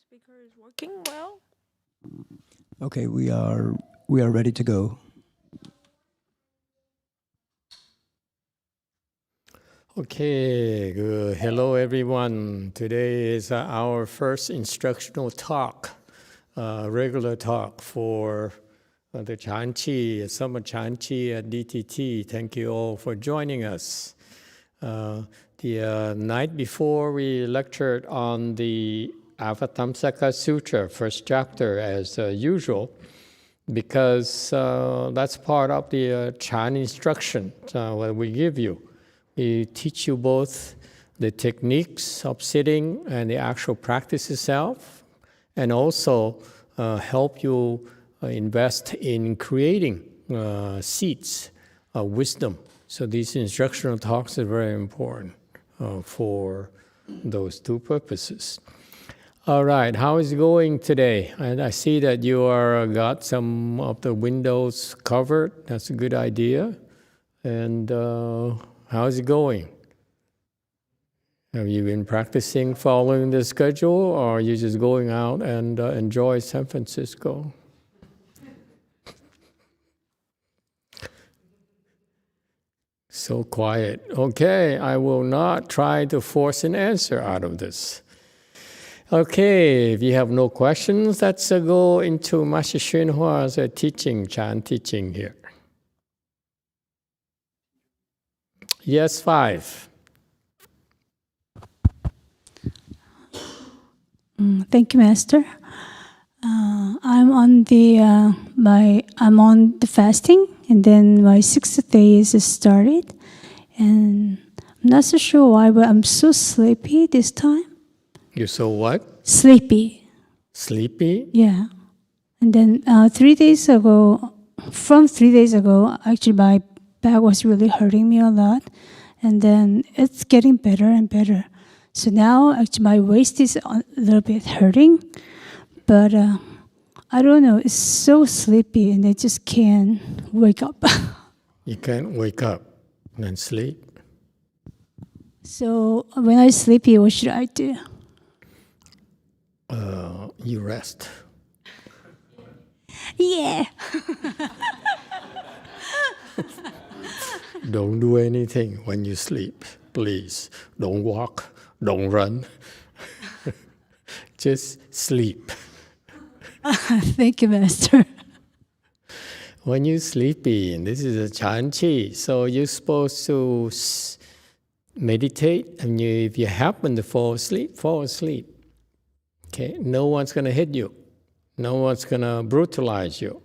speaker is working well. Okay, we are ready to go. Okay, good. Hello everyone. Today is our first instructional talk, regular talk for the Chanchi, Summer Chanchi at DTT. Thank you all for joining us. The night before we lectured on the Avatamsaka Sutra, first chapter as usual, because that's part of the Chan instruction that we give you. We teach you both the techniques of sitting and the actual practice itself, and also help you invest in creating seeds of wisdom. So these instructional talks are very important for those two purposes. All right, how is it going today? And I see that you are got some of the windows covered. That's a good idea. And how's it going? Have you been practicing following the schedule, or are you just going out and enjoy San Francisco? So quiet. Okay, I will not try to force an answer out of this. Okay, if you have no questions, let's go into Master YongHua's teaching, Chan teaching here. Yes, 5. Thank you, Master. I'm on the fasting, and then my 6th day is started, and I'm not so sure why, but I'm so sleepy this time. You're so what? Sleepy. Sleepy? Yeah. And then 3 days ago, actually my back was really hurting me a lot, and then it's getting better and better. So now actually my waist is a little bit hurting, but I don't know, it's so sleepy and I just can't wake up. You can't wake up and sleep? So when I'm sleepy, what should I do? You rest. Yeah. Don't do anything when you sleep, please. Don't walk, don't run. Just sleep. Thank you, Master. When you're sleepy, and this is a Chanchi, so you're supposed to meditate, and if you happen to fall asleep, fall asleep. Okay, no one's going to hit you. No one's going to brutalize you.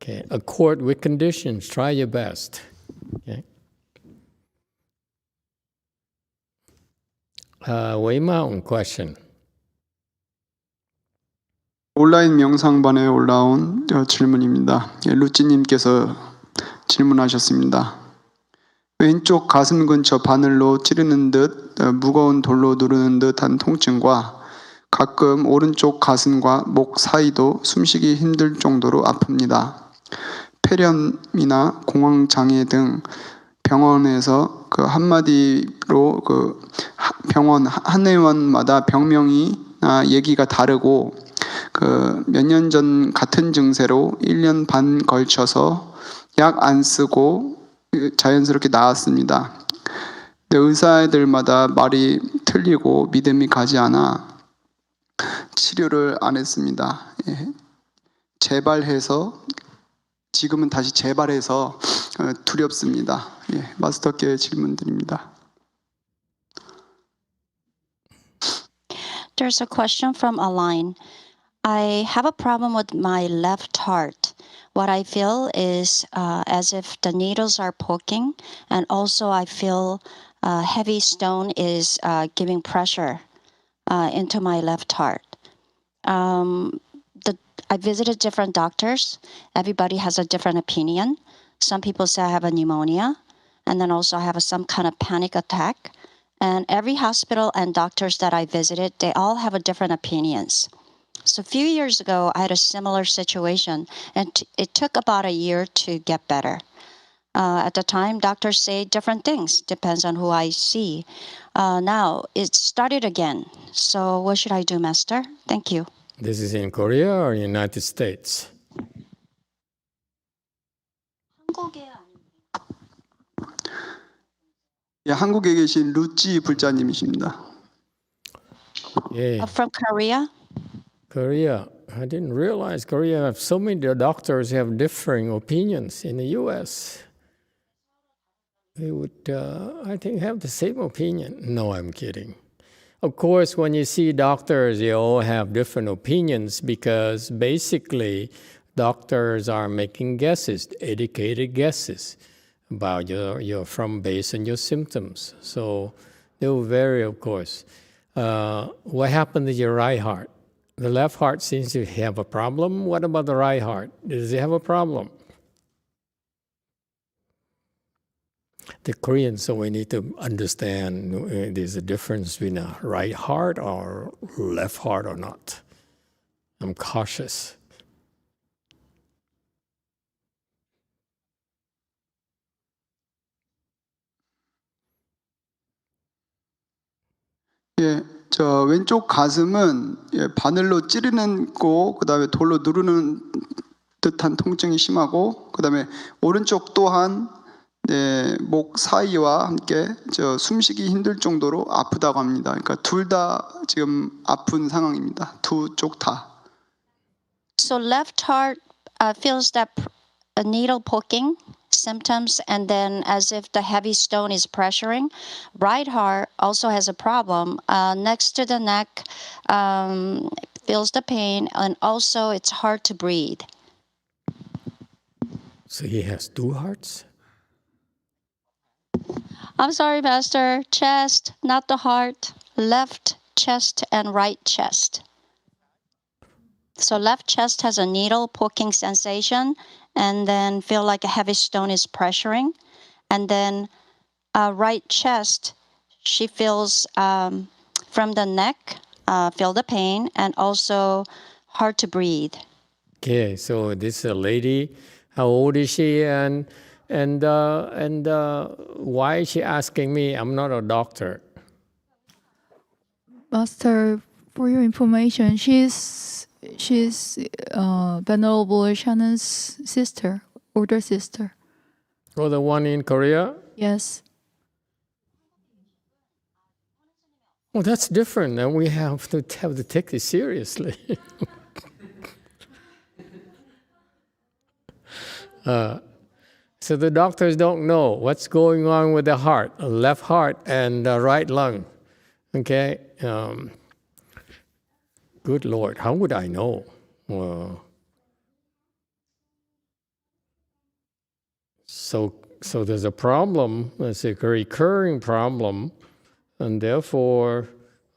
Okay, accord with conditions. Try your best. Okay. Weimao question. 온라인 명상반에 올라온 질문입니다. 루찌님께서 질문하셨습니다. 왼쪽 가슴 근처 바늘로 찌르는 듯 무거운 돌로 누르는 듯한 통증과 가끔 오른쪽 가슴과 목 사이도 숨쉬기 힘들 정도로 아픕니다. 폐렴이나 공황장애 등 병원에서 그 한마디로 그 병원 한 회원마다 병명이 얘기가 다르고 그 몇 년 전 같은 증세로 1년 반 걸쳐서 약 안 쓰고 자연스럽게 나았습니다. 근데 의사들마다 말이 틀리고 믿음이 가지 않아 치료를 안 했습니다. 재발해서 지금은 다시 재발해서 두렵습니다. 마스터께 질문드립니다. There's a question from Align. I have a problem with my left heart. What I feel is as if the needles are poking, and also I feel a heavy stone is giving pressure into my left heart. I visited different doctors. Everybody has a different opinion. Some people say I have a pneumonia, and then also I have some kind of panic attack. And every hospital and doctors that I visited, they all have a different opinions. So a few years ago, I had a similar situation, and it took about a year to get better. At the time, doctors say different things, depends on who I see. Now, it started again. So what should I do, Master? Thank you. This is in Korea or United States? 예, 한국에 계신 루찌 불자님이십니다. Yeah, From Korea? Korea. I didn't realize Korea have so many doctors have differing opinions in the U.S. They would, I think, have the same opinion. No, I'm kidding. Of course, when you see doctors, they all have different opinions because basically doctors are making guesses, educated guesses about your from based on your symptoms. So they will vary, of course. What happened to your right heart? The left heart seems to have a problem. What about the right heart? Does it have a problem? The Koreans, so we need to understand there's a difference between a right heart or left heart or not. I'm cautious. 예, 저 왼쪽 가슴은 바늘로 찌르는 거, 그다음에 돌로 누르는 듯한 통증이 심하고, 그다음에 오른쪽 또한 목 사이와 함께 저 숨쉬기 힘들 정도로 아프다고 합니다. 그러니까 둘 다 지금 아픈 상황입니다. 두 쪽 다. So left heart feels that a needle poking symptoms, and then as if the heavy stone is pressuring. Right heart also has a problem. Next to the neck, feels the pain, and also it's hard to breathe. So he has two hearts? I'm sorry, Master. Chest, not the heart. Left chest and right chest. So left chest has a needle poking sensation, and then feel like a heavy stone is pressuring. And then right chest, she feels from the neck, feel the pain, and also hard to breathe. Okay, so this is a lady. How old is she? And why is she asking me? I'm not a doctor. Master, for your information, she's Venerable Shannon's sister, older sister. Oh, the one in Korea? Yes. Oh, that's different. And we have to take this seriously. So the doctors don't know what's going on with the heart, left heart and right lung. Okay? Good Lord, how would I know? So there's a problem, it's a recurring problem, and therefore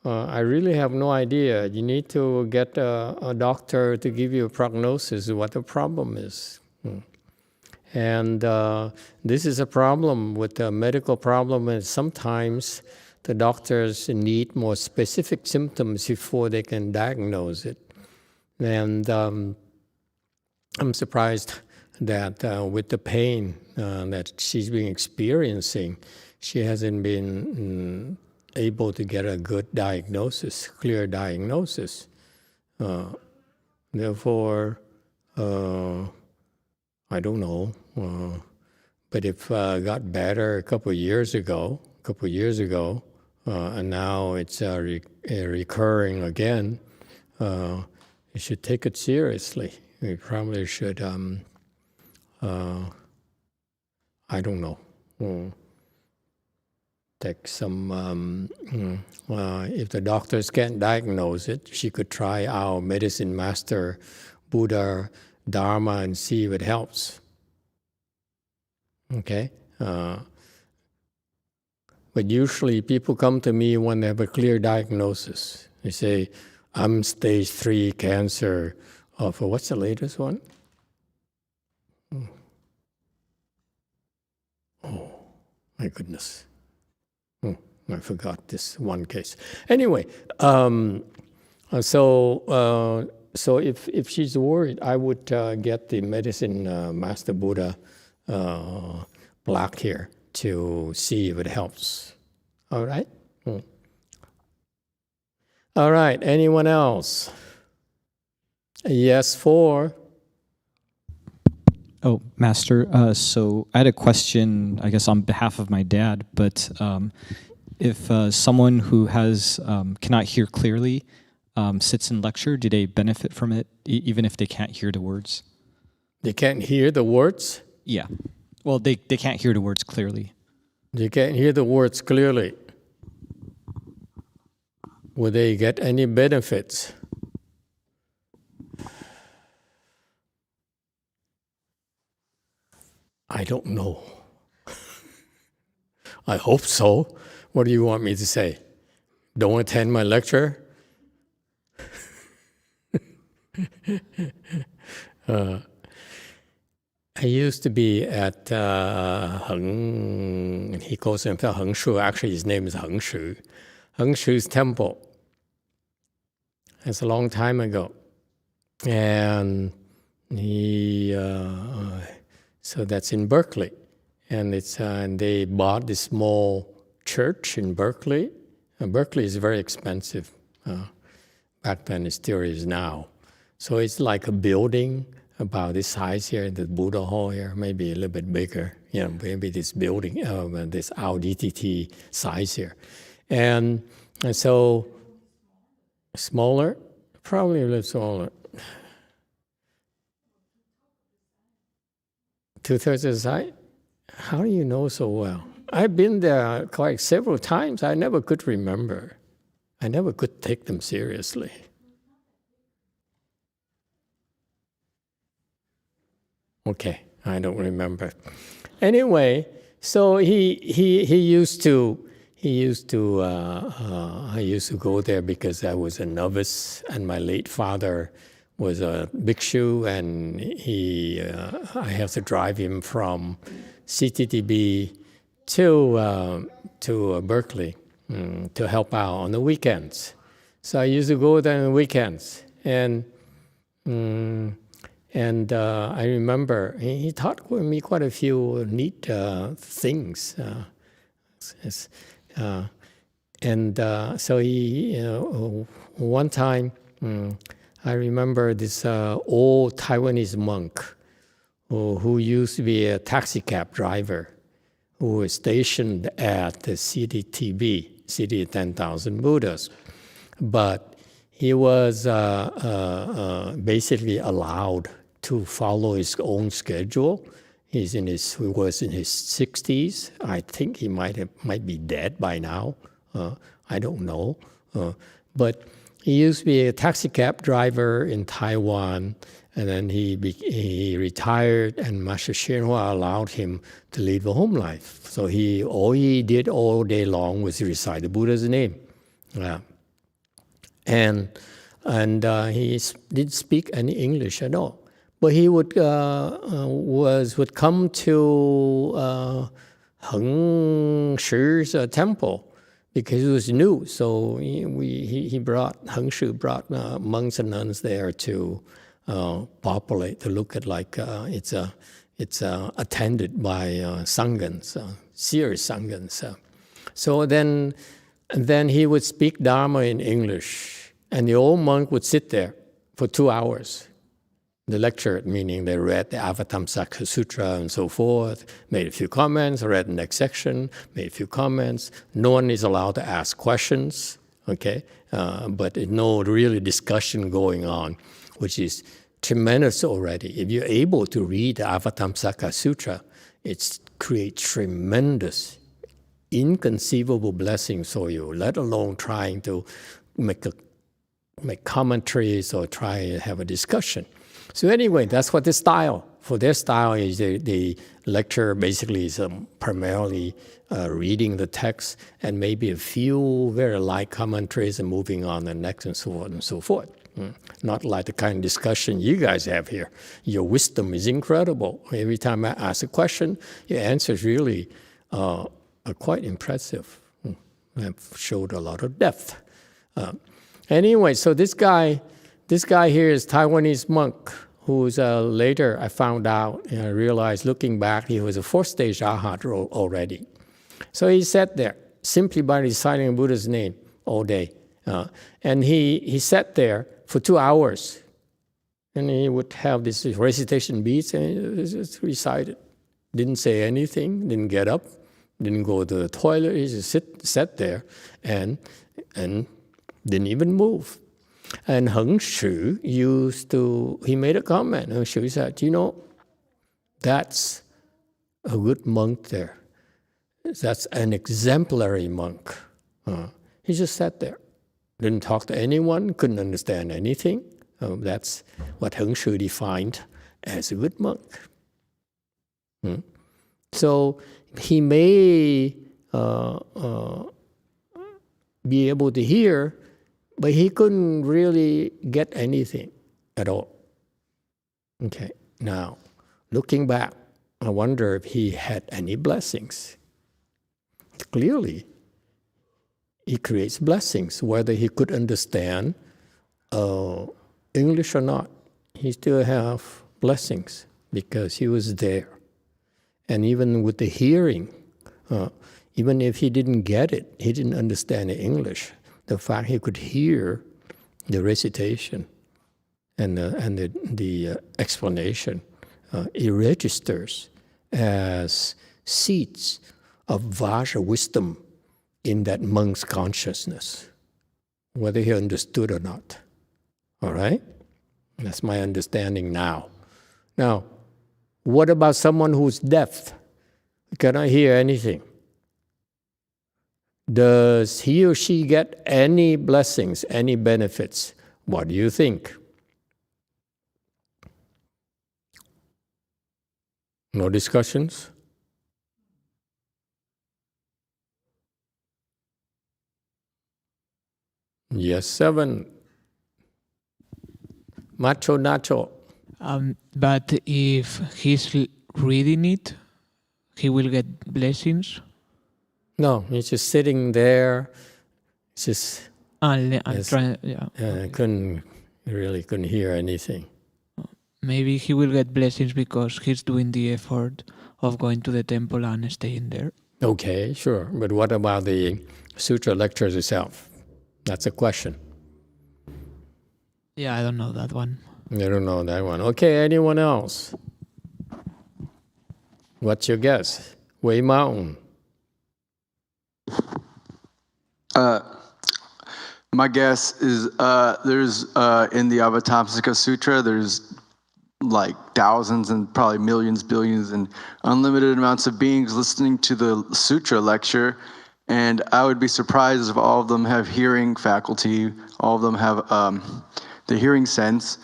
I really have no idea. You need to get a doctor to give you a prognosis of what the problem is. And this is a problem with the medical problem, and sometimes the doctors need more specific symptoms before they can diagnose it. And I'm surprised that with the pain that she's been experiencing, she hasn't been able to get a good diagnosis, clear diagnosis. Therefore, I don't know. But if got better a couple of years ago, and now it's recurring again, you should take it seriously. You probably should, I don't know, take some, if the doctors can't diagnose it, she could try our medicine master, Buddha, Dharma, and see if it helps. Okay? But usually people come to me when they have a clear diagnosis. They say, I'm stage 3 cancer of, what's the latest one? Oh, my goodness. I forgot this one case. Anyway, so if she's worried, I would get the medicine Master Buddha block here to see if it helps. All right? All right, anyone else? Yes, 4. Oh, Master, so I had a question, I guess, on behalf of my dad, but if someone who has cannot hear clearly sits in lecture, do they benefit from it, even if they can't hear the words? They can't hear the words? Yeah. Well, they can't hear the words clearly. They can't hear the words clearly. Will they get any benefits? I don't know. I hope so. What do you want me to say? Don't attend my lecture? I used to be at he calls himself Hengshu. Actually, his name is Hengshu. Hengshu's temple. That's a long time ago. And so that's in Berkeley. And and they bought this small church in Berkeley. Berkeley is very expensive. Back then, it still is now. So it's like a building about this size here, the Buddha Hall here, maybe a little bit bigger. Maybe this building, this RDTT size here. And so, smaller, probably a little smaller. 2/3 of the size? How do you know so well? I've been there quite several times. I never could remember. I never could take them seriously. Okay, I don't remember. Anyway, so I used to go there because I was a novice, and my late father was a bhikshu, and I had to drive him from CTTB to Berkeley to help out on the weekends. So I used to go there on the weekends, and I remember he taught me quite a few neat things. So one time I remember this old Taiwanese monk who used to be a taxi cab driver, who was stationed at the CTTB, City of 10,000 Buddhas. But he was basically allowed to follow his own schedule. He was in his 60s. I think he might be dead by now. I don't know. But he used to be a taxi cab driver in Taiwan, and then he retired, and Master YongHua allowed him to live a home life. So all he did all day long was recite the Buddha's name. And he didn't speak any English at all. But he would come to Hengshu's temple because he was new. So Hengshu brought monks and nuns there to populate, to look at it's attended by sanghas, serious sanghas. So then he would speak Dharma in English, and the old monk would sit there for 2 hours. The lecture, meaning they read the Avatamsaka Sutra and so forth, made a few comments, read the next section, made a few comments. No one is allowed to ask questions, okay? But no really discussion going on, which is tremendous already. If you're able to read the Avatamsaka Sutra, it creates tremendous, inconceivable blessings for you, let alone trying to make commentaries or try to have a discussion. So anyway, that's what the style. For their style is the lecture basically is primarily reading the text and maybe a few very light commentaries and moving on the next and so on and so forth. Not like the kind of discussion you guys have here. Your wisdom is incredible. Every time I ask a question, your answers really are quite impressive. Have showed a lot of depth. Anyway, so this guy here is Taiwanese monk who's later I found out, and I realized looking back, he was a 4th stage arhat already. So he sat there simply by reciting Buddha's name all day. And he sat there for 2 hours. And he would have this recitation beats and he just recited. Didn't say anything, didn't get up, didn't go to the toilet. He just sat there and didn't even move. And Heng Shu he made a comment. Heng Shu said, that's a good monk there. That's an exemplary monk. He just sat there. Didn't talk to anyone, couldn't understand anything. That's what Heng Shu defined as a good monk. So he may be able to hear, but he couldn't really get anything at all. Okay, now, looking back, I wonder if he had any blessings. Clearly, he creates blessings, whether he could understand English or not. He still have blessings because he was there. And even with the hearing, even if he didn't get it, he didn't understand the English, the fact he could hear the recitation and the explanation, it registers as seeds of Vajra wisdom in that monk's consciousness, whether he understood or not. All right? That's my understanding now. Now, what about someone who's deaf? Cannot hear anything? Does he or she get any blessings, any benefits? What do you think? No discussions? Yes, 7. Macho Nacho. But if he's reading it, he will get blessings? No, he's just sitting there, just couldn't hear anything. Maybe he will get blessings because he's doing the effort of going to the temple and staying there. Okay, sure. But what about the sutra lectures itself? That's a question. Yeah, I don't know that one. I don't know that one. Okay, anyone else? What's your guess? Wei Mountain. My guess is there's in the Avatamsaka Sutra, there's like thousands and probably millions, billions, and unlimited amounts of beings listening to the sutra lecture. And I would be surprised if all of them have hearing faculty, all of them have the hearing sense.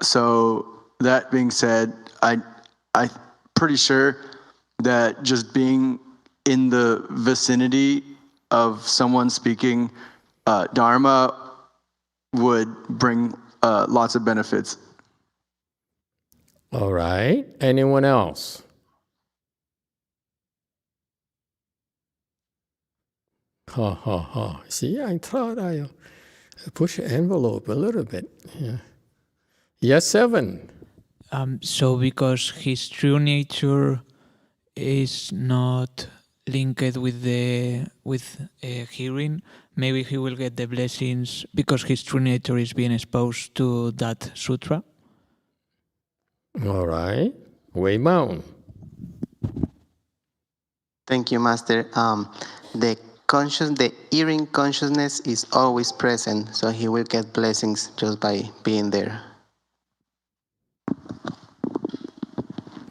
So that being said, I'm pretty sure that just being in the vicinity of someone speaking Dharma would bring lots of benefits. All right. Anyone else? Ha, ha, ha. See, I thought I push the envelope a little bit. Yeah. Yes, 7. So because his true nature is not linked with hearing, maybe he will get the blessings because his true nature is being exposed to that sutra. All right. Wei Mountain. Thank you, Master. The hearing consciousness is always present, so he will get blessings just by being there.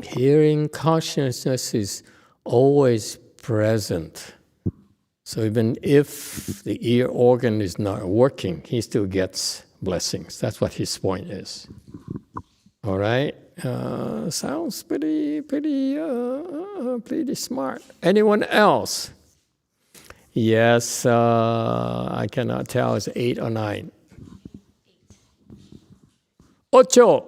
Hearing consciousness is always present. So even if the ear organ is not working, he still gets blessings. That's what his point is. All right? Sounds pretty smart. Anyone else? Yes, I cannot tell. It's 8 or 9. 8.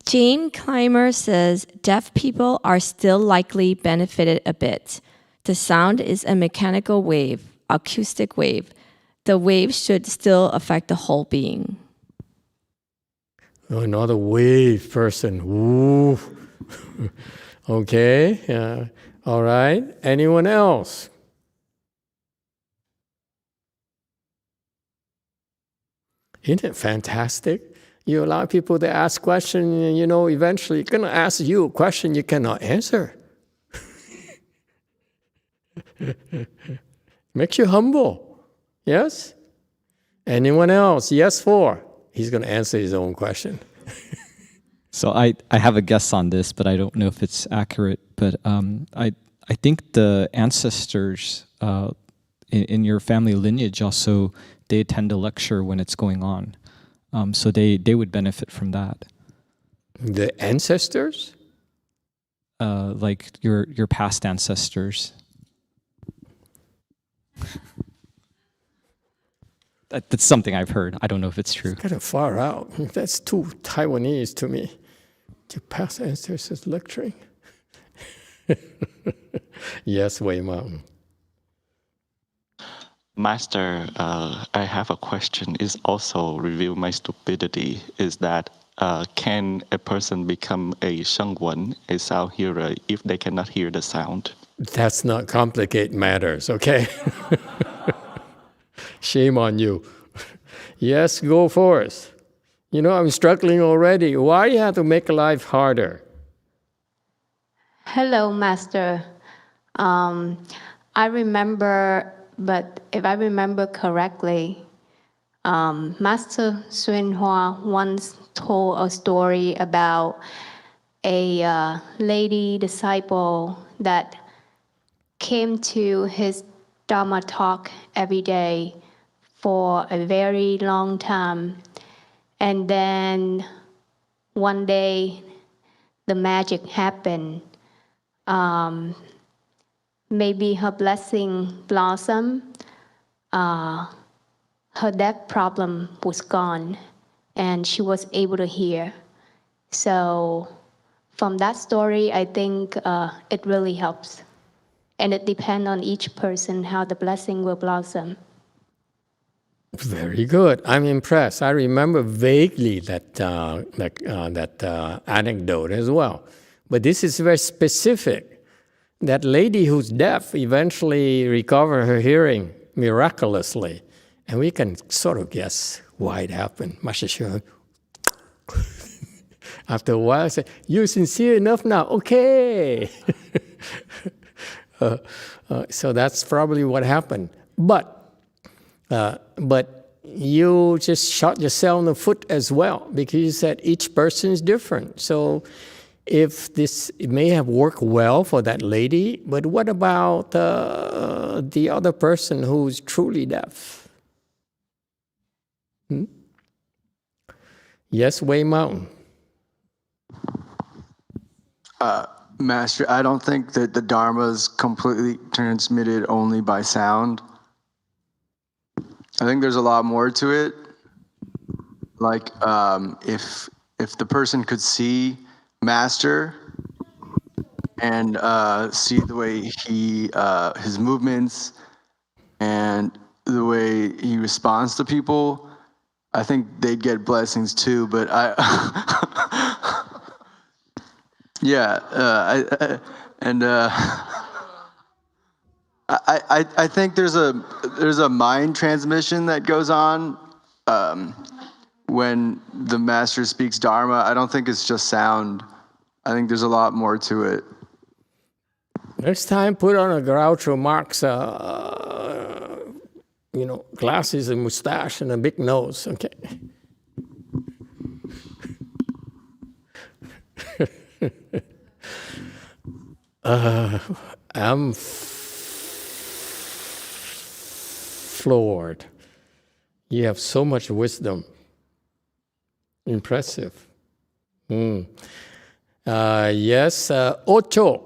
Jane Clymer says deaf people are still likely benefited a bit. The sound is a mechanical wave, acoustic wave. The wave should still affect the whole being. Another wave person. Ooh. Okay. All right. Anyone else? Isn't it fantastic? You allow people to ask questions, and eventually it's going to ask you a question you cannot answer. Makes you humble. Yes? Anyone else? Yes, 4. He's going to answer his own question. So I have a guess on this, but I don't know if it's accurate. But I think the ancestors in your family lineage also, they attend a lecture when it's going on. So they would benefit from that. The ancestors? Like your past ancestors. That's something I've heard. I don't know if it's true. It's kind of far out. That's too Taiwanese to me. Your past ancestors lecturing. Yes, Wei Mountain. Master, I have a question. Is also reveal my stupidity. Is that can a person become a shengwen, a sound hearer, if they cannot hear the sound? That's not complicate matters, okay? Shame on you. Yes, go forth. I'm struggling already. Why do you have to make life harder? Hello, Master. I remember, but if I remember correctly, Master YongHua once told a story about a lady disciple that came to his Dharma talk every day for a very long time. And then one day, the magic happened. Maybe her blessing blossomed. Her deaf problem was gone, and she was able to hear. So from that story, I think it really helps. And it depends on each person how the blessing will blossom. Very good. I'm impressed. I remember vaguely that anecdote as well. But this is very specific. That lady who's deaf eventually recovered her hearing miraculously. And we can sort of guess why it happened. After a while, I said, "You're sincere enough now. Okay." So that's probably what happened. But you just shot yourself in the foot as well, because you said each person is different. So if it may have worked well for that lady, but what about the other person who's truly deaf? Yes, Wei Mountain. Master, I don't think that the Dharma is completely transmitted only by sound. I think there's a lot more to it. Like if the person could see Master and see the way his movements and the way he responds to people, I think they'd get blessings too. But I think there's a mind transmission that goes on when the master speaks Dharma. I don't think it's just sound. I think there's a lot more to it. Next time, put on a Groucho Marx, glasses and mustache and a big nose. Okay. I'm floored. You have so much wisdom. Impressive. Yes, Ocho.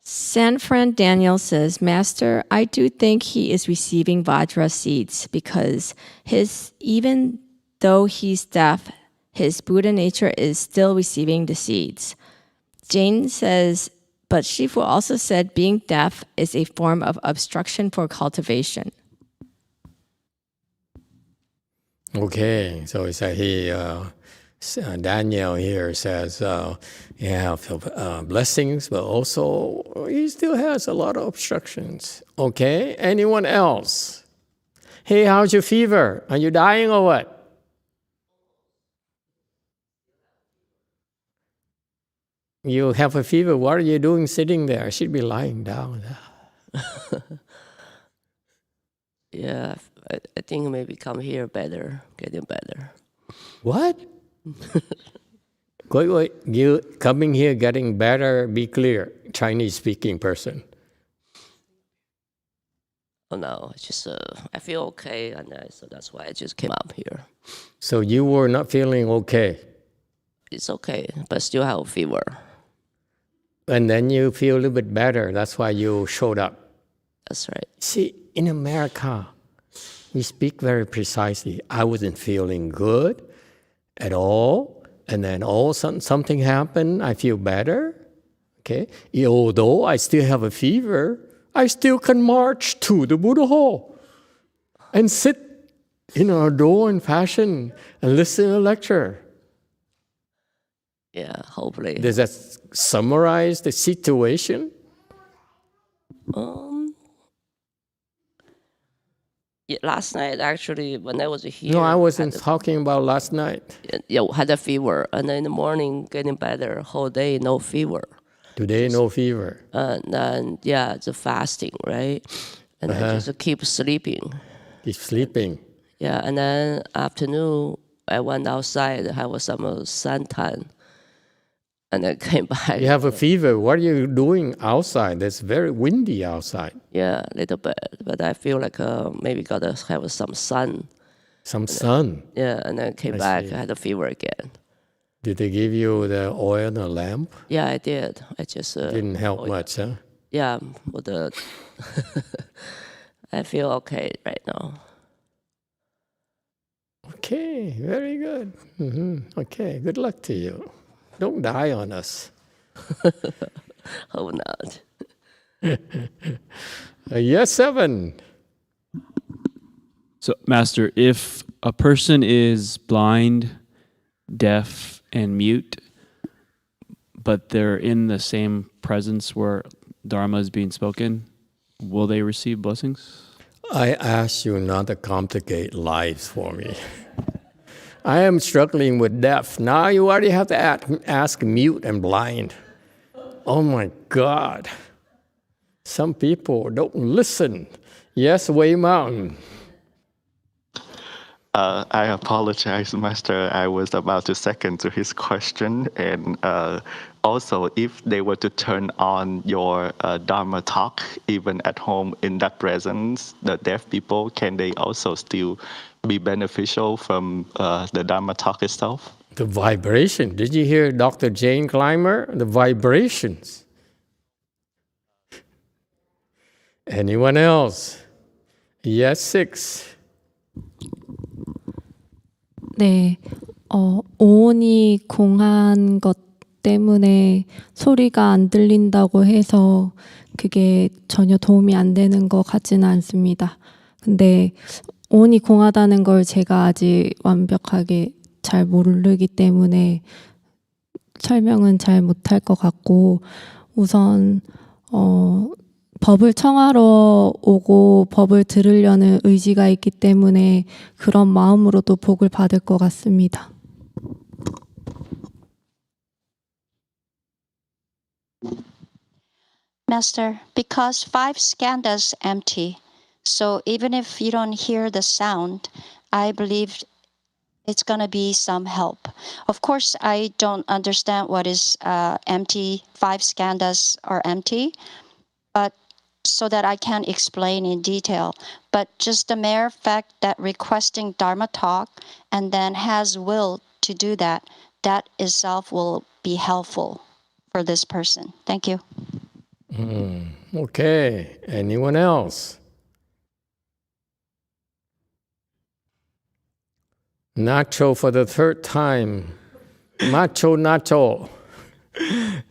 San Fran Daniel says, Master, I do think he is receiving Vajra seeds because even though he's deaf, his Buddha nature is still receiving the seeds. Jane says, but Shifu also said being deaf is a form of obstruction for cultivation. Okay, so it's Daniel here says you have blessings, but also he still has a lot of obstructions. Okay, anyone else? Hey, how's your fever? Are you dying or what? You have a fever. What are you doing sitting there? I should be lying down. Yeah, I think maybe come here better, getting better. What? Wait. You coming here getting better, be clear. Chinese-speaking person. Oh no, it's just I feel okay, and so that's why I just came up here. So you were not feeling okay. It's okay, but still have a fever. And then you feel a little bit better. That's why you showed up. That's right. See, in America, we speak very precisely. I wasn't feeling good at all. And then all of a sudden something happened. I feel better. Okay. Although I still have a fever, I still can march to the Buddha Hall and sit in a adorned fashion and listen to a lecture. Yeah, hopefully. Does that summarize the situation? Yeah, last night, actually, when I was here... No, I wasn't talking about last night. Yeah, had a fever, and then in the morning, getting better, whole day, no fever. Today, no fever. And then, yeah, the fasting, right? And I just keep sleeping. Keep sleeping. Yeah, and then afternoon, I went outside, have some suntan, and then came back. You have a fever. What are you doing outside? It's very windy outside. Yeah, a little bit. But I feel like maybe gotta have some sun. Some sun? Yeah, and then came back. I had a fever again. Did they give you the oil and the lamp? Yeah, I did. I just... Didn't help much, huh? Yeah, with the... I feel okay right now. Okay, very good. Okay, good luck to you. Don't die on us. Hope not. Yes, 7. So, Master, if a person is blind, deaf, and mute, but they're in the same presence where Dharma is being spoken, will they receive blessings? I ask you not to complicate lives for me. I am struggling with deaf. Now you already have to ask mute and blind. Oh my God. Some people don't listen. Yes, Wei Mountain. I apologize, Master. I was about to second to his question. And also, if they were to turn on your Dharma talk, even at home in that presence, the deaf people, can they also still be beneficial from the Dharma talk itself? The vibration. Did you hear Dr. Jane Clymer? The vibrations. Anyone else? Yes, 6. 네, 오온이 공한 것 때문에 소리가 안 들린다고 해서 그게 전혀 도움이 안 되는 것 같지는 않습니다. 근데 오온이 공하다는 걸 제가 아직 완벽하게 잘 모르기 때문에 설명은 잘 못할 것 같고, 우선 법을 청하러 오고 법을 들으려는 의지가 있기 때문에 그런 마음으로도 복을 받을 것 같습니다. Master, because 5 skandhas empty, so even if you don't hear the sound, I believe it's going to be some help. Of course, I don't understand what is empty, 5 skandhas are empty, but so that I can explain in detail. But just the mere fact that requesting Dharma talk and then has will to do that, that itself will be helpful for this person. Thank you. Okay, anyone else? Nacho for the 3rd time. Macho Nacho.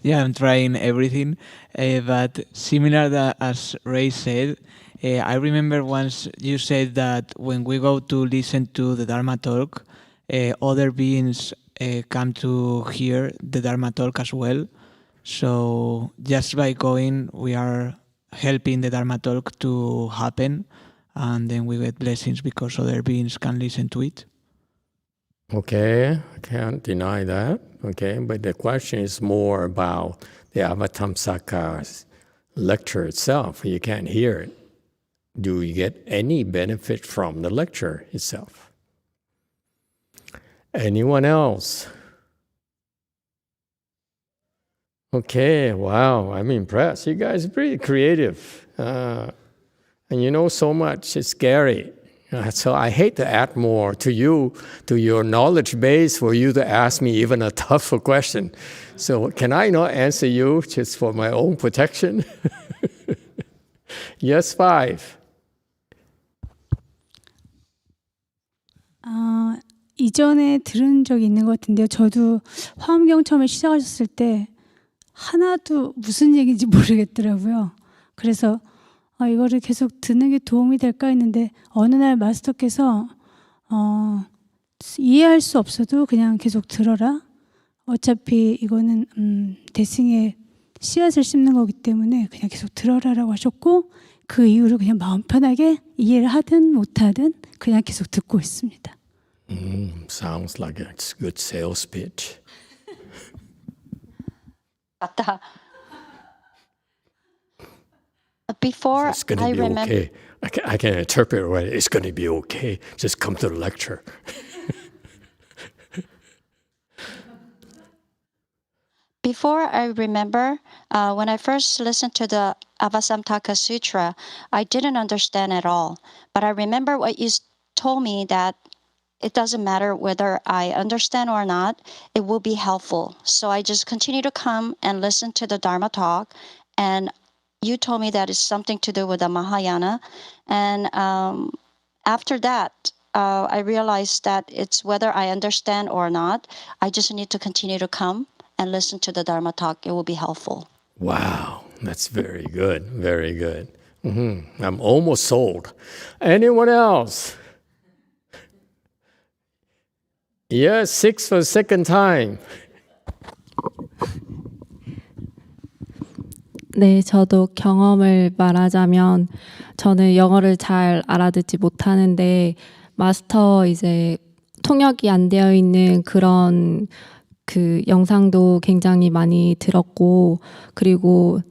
Yeah, I'm trying everything, but similar as Ray said, I remember once you said that when we go to listen to the Dharma talk, other beings come to hear the Dharma talk as well. So just by going, we are helping the Dharma talk to happen, and then we get blessings because other beings can listen to it. Okay, I can't deny that. Okay, but the question is more about the Avatamsaka's lecture itself. You can't hear it. Do you get any benefit from the lecture itself? Anyone else? Okay, wow, I'm impressed. You guys are pretty creative. And you know so much, it's scary. So I hate to add more to you, to your knowledge base, for you to ask me even a tougher question. So can I not answer you just for my own protection? Yes, 5. 이전에 들은 적이 있는 것 같은데요. 저도 화엄경 처음에 시작하셨을 때 하나도 무슨 얘기인지 모르겠더라고요. 그래서 이거를 계속 듣는 게 도움이 될까 했는데 어느 날 마스터께서 이해할 수 없어도 그냥 계속 들어라. 어차피 이거는 대승의 씨앗을 심는 거기 때문에 그냥 계속 들어라라고 하셨고 그 이후로 그냥 마음 편하게 이해를 하든 못하든 그냥 계속 듣고 있습니다. Sounds like a good sales pitch. 맞다. Before It's going to I be remember. okay. I can interpret it right. It's going to be okay. Just come to the lecture. Before I remember, when I first listened to the Avasamtaka Sutra, I didn't understand at all. But I remember what you told me that it doesn't matter whether I understand or not, it will be helpful. So I just continue to come and listen to the Dharma talk. And you told me that it's something to do with the Mahayana. And after that, I realized that it's whether I understand or not, I just need to continue to come and listen to the Dharma talk. It will be helpful. Wow, that's very good. Very good. I'm almost sold. Anyone else? Yes, 6 for the second time. 네, 저도 경험을 말하자면 저는 영어를 잘 알아듣지 못하는데 마스터 이제 통역이 안 되어 있는 그런 그 영상도 굉장히 많이 들었고 그리고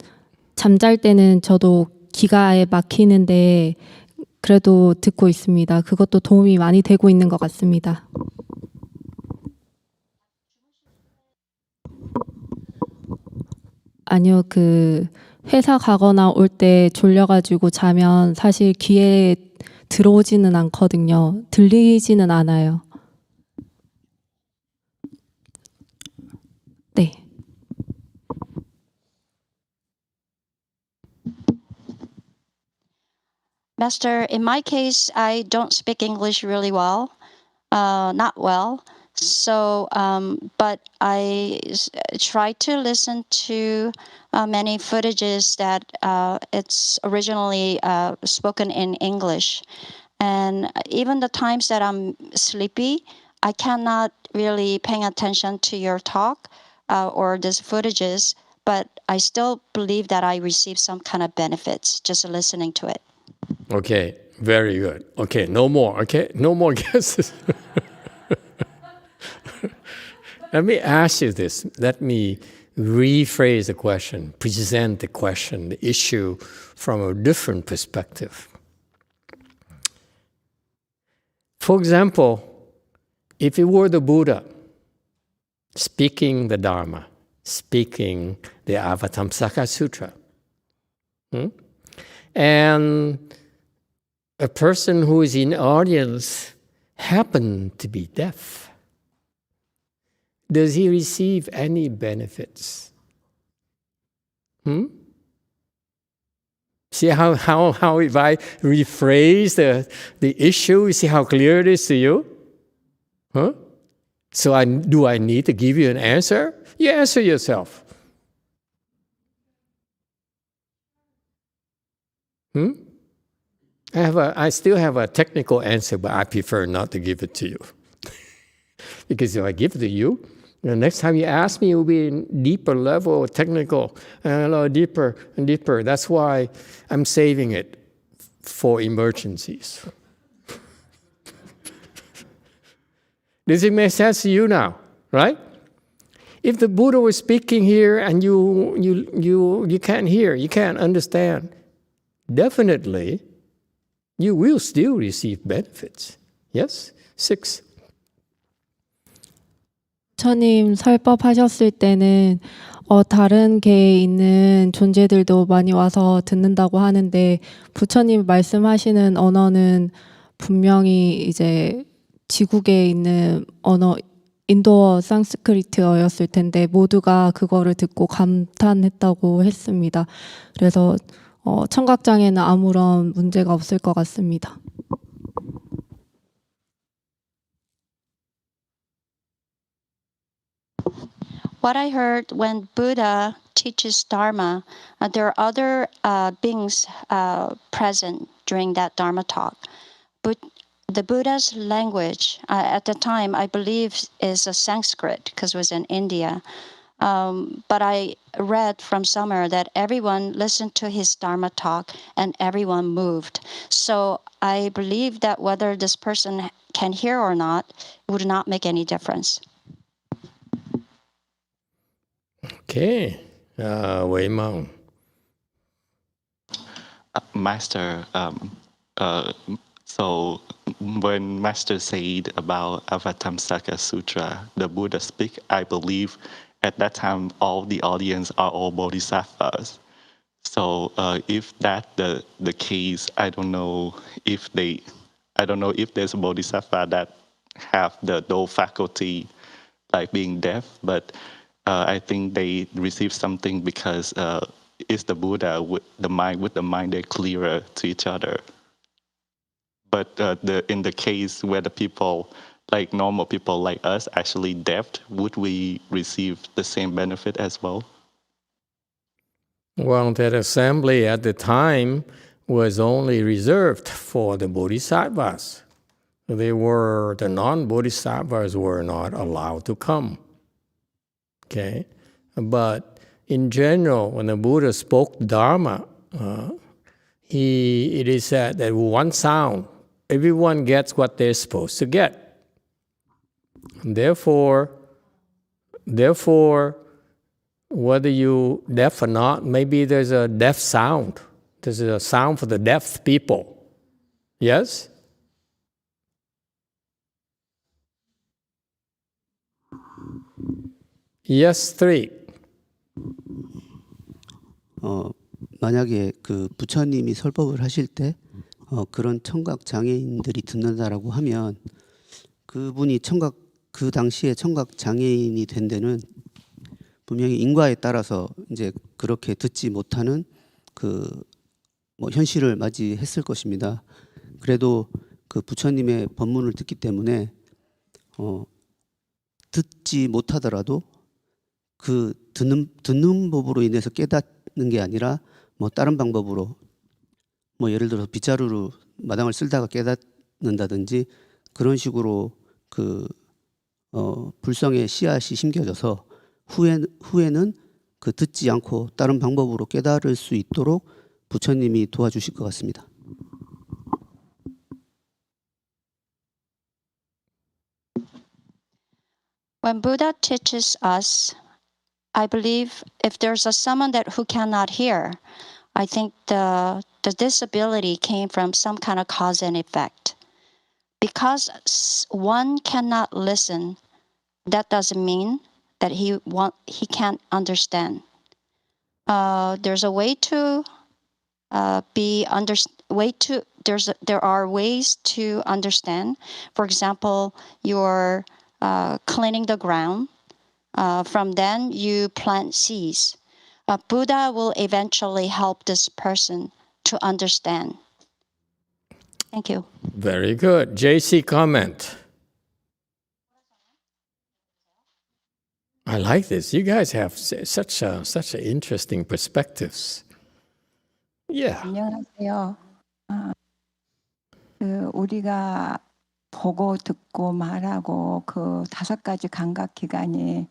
잠잘 때는 저도 귀가에 막히는데 그래도 듣고 있습니다. 그것도 도움이 많이 되고 있는 것 같습니다. 아니요, 그 회사 가거나 올 때 졸려가지고 자면 사실 귀에 들어오지는 않거든요. 들리지는 않아요. 네. Master, in my case, I don't speak English really well, not well. So, but I try to listen to many footages that it's originally spoken in English. And even the times that I'm sleepy, I cannot really pay attention to your talk or these footages, but I still believe that I receive some kind of benefits just listening to it. Okay, very good. Okay, no more. Okay, no more guesses. Let me ask you this. Let me rephrase the question, present the question, the issue from a different perspective. For example, if it were the Buddha speaking the Dharma, speaking the Avatamsaka Sutra, and a person who is in the audience happened to be deaf, does he receive any benefits? See how if I rephrase the issue, you see how clear it is to you? So do I need to give you an answer? You answer yourself. I still have a technical answer, but I prefer not to give it to you. Because if I give it to you, the next time you ask me, it will be in deeper level, technical, and a lot deeper and deeper. That's why I'm saving it for emergencies. Does it make sense to you now, right? If the Buddha was speaking here and you can't hear, you can't understand, definitely you will still receive benefits. Yes? 6. 부처님 설법하셨을 때는 다른 계에 있는 존재들도 많이 와서 듣는다고 하는데 부처님 말씀하시는 언어는 분명히 이제 지구계에 있는 언어 인도어 산스크리트어였을 텐데 모두가 그거를 듣고 감탄했다고 했습니다. 그래서 청각장애는 아무런 문제가 없을 것 같습니다. What I heard when Buddha teaches Dharma, there are other beings present during that Dharma talk. But the Buddha's language at the time, I believe, is a Sanskrit because it was in India. But I read from somewhere that everyone listened to his Dharma talk and everyone moved. So I believe that whether this person can hear or not would not make any difference. Okay. Wei Mao. Master, so when Master said about Avatamsaka Sutra, the Buddha speak, I believe at that time all the audience are all bodhisattvas. So if that's the case, I don't know if there's a bodhisattva that have the dual faculty like being deaf, but I think they receive something because it's the Buddha with the mind they're clearer to each other. But in the case where the people, like normal people like us, actually deaf, would we receive the same benefit as well? Well, that assembly at the time was only reserved for the bodhisattvas. The non-bodhisattvas were not allowed to come. Okay? But in general, when the Buddha spoke Dharma, it is said that one sound, everyone gets what they're supposed to get. Therefore, whether you deaf or not, maybe there's a deaf sound. There's a sound for the deaf people. Yes? Yes, 3. 만약에 그 부처님이 설법을 하실 때 그런 청각 장애인들이 듣는다라고 하면 그분이 그 당시에 청각 장애인이 된 데는 분명히 인과에 따라서 이제 그렇게 듣지 못하는 현실을 맞이했을 것입니다. 그래도 그 부처님의 법문을 듣기 때문에 듣지 못하더라도 그 듣는 법으로 인해서 깨닫는 게 아니라 다른 방법으로 예를 들어서 빗자루로 마당을 쓸다가 깨닫는다든지 그런 식으로 불성의 씨앗이 심겨져서 후에는 그 듣지 않고 다른 방법으로 깨달을 수 있도록 부처님이 도와주실 것 같습니다. When Buddha teaches us, I believe if there's someone who cannot hear, I think the disability came from some kind of cause and effect. Because one cannot listen, that doesn't mean that he can't understand. There's a way to there are ways to understand. For example, you're cleaning the ground. From then you plant seeds. Buddha will eventually help this person to understand. Thank you. Very good. JC, comment. I like this. You guys have such interesting perspectives. Yeah. 안녕하세요. 우리가 보고 듣고 말하고 그 5가지 감각 기관이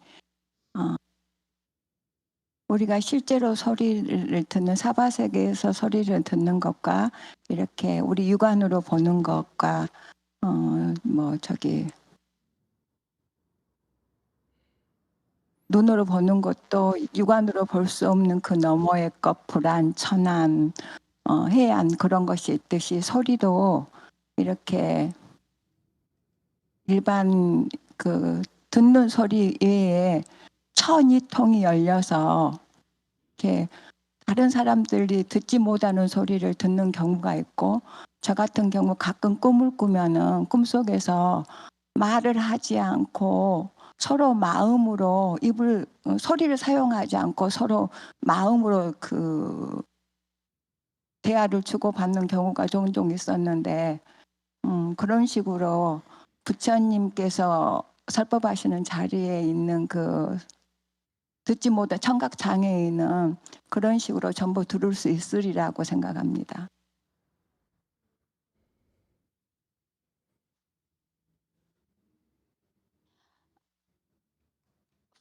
우리가 실제로 소리를 듣는 사바세계에서 소리를 듣는 것과 이렇게 우리 육안으로 보는 것과 눈으로 보는 것도 육안으로 볼 수 없는 그 너머의 것, 불안, 천안, 해안 그런 것이 있듯이 소리도 이렇게 일반 그 듣는 소리 외에 천이통이 열려서 이렇게 다른 사람들이 듣지 못하는 소리를 듣는 경우가 있고 저 같은 경우 가끔 꿈을 꾸면은 꿈속에서 말을 하지 않고 서로 마음으로 소리를 사용하지 않고 서로 마음으로 그 대화를 주고받는 경우가 종종 있었는데 그런 식으로 부처님께서 설법하시는 자리에 있는 그 듣지 못한 청각 장애인은 그런 식으로 전부 들을 수 있으리라고 생각합니다.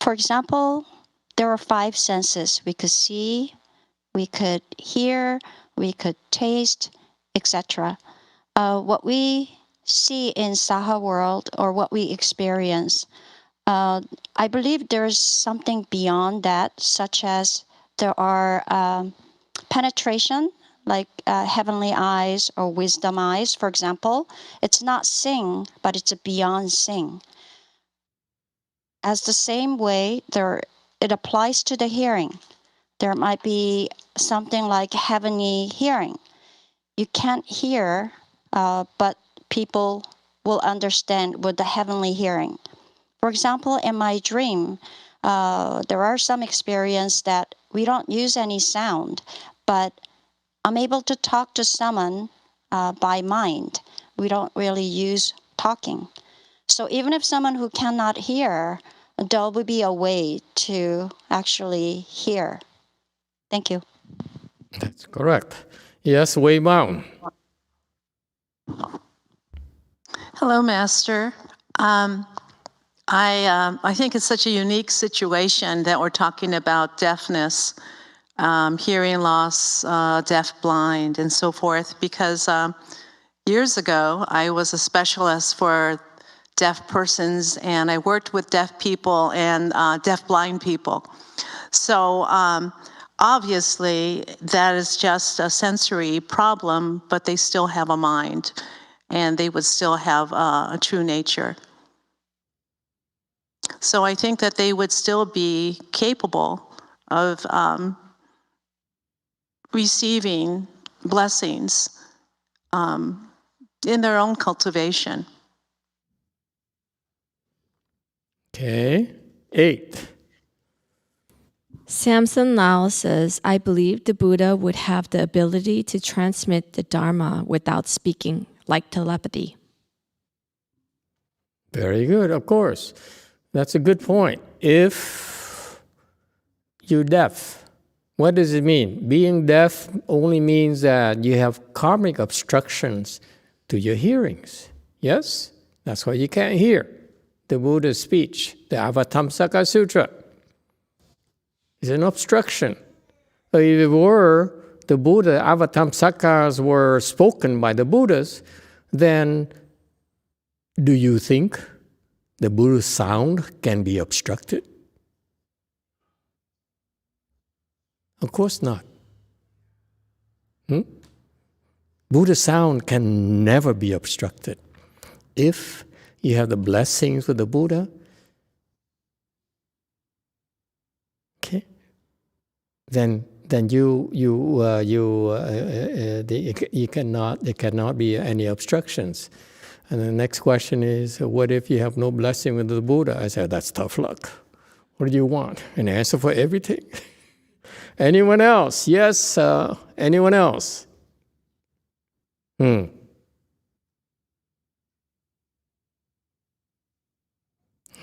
For example, there are 5 senses. We could see, we could hear, we could taste, etc. What we see in Saha world or what we experience, I believe there's something beyond that, such as there are penetration, like heavenly eyes or wisdom eyes, for example. It's not seeing, but it's beyond seeing. As the same way, it applies to the hearing. There might be something like heavenly hearing. You can't hear, but people will understand with the heavenly hearing. For example, in my dream, there are some experience that we don't use any sound, but I'm able to talk to someone by mind. We don't really use talking. So even if someone who cannot hear, there will be a way to actually hear. Thank you. That's correct. Yes, Wei Mao. Hello, Master. I think it's such a unique situation that we're talking about deafness, hearing loss, deaf, blind, and so forth, because years ago, I was a specialist for deaf persons, and I worked with deaf people and deaf blind people. So obviously, that is just a sensory problem, but they still have a mind, and they would still have a true nature. So I think that they would still be capable of receiving blessings in their own cultivation. Okay, 8. Samson Lau says, I believe the Buddha would have the ability to transmit the Dharma without speaking, like telepathy. Very good, of course. That's a good point. If you're deaf, what does it mean? Being deaf only means that you have karmic obstructions to your hearings. Yes? That's why you can't hear the Buddha's speech. The Avatamsaka Sutra is an obstruction. But if it were the Buddha, Avatamsakas were spoken by the Buddhas, then do you think the Buddha's sound can be obstructed? Of course not. Buddha's sound can never be obstructed. If you have the blessings of the Buddha, okay, then there cannot be any obstructions. And the next question is, what if you have no blessing with the Buddha? I said, that's tough luck. What do you want? An answer for everything? Anyone else? Yes, anyone else? I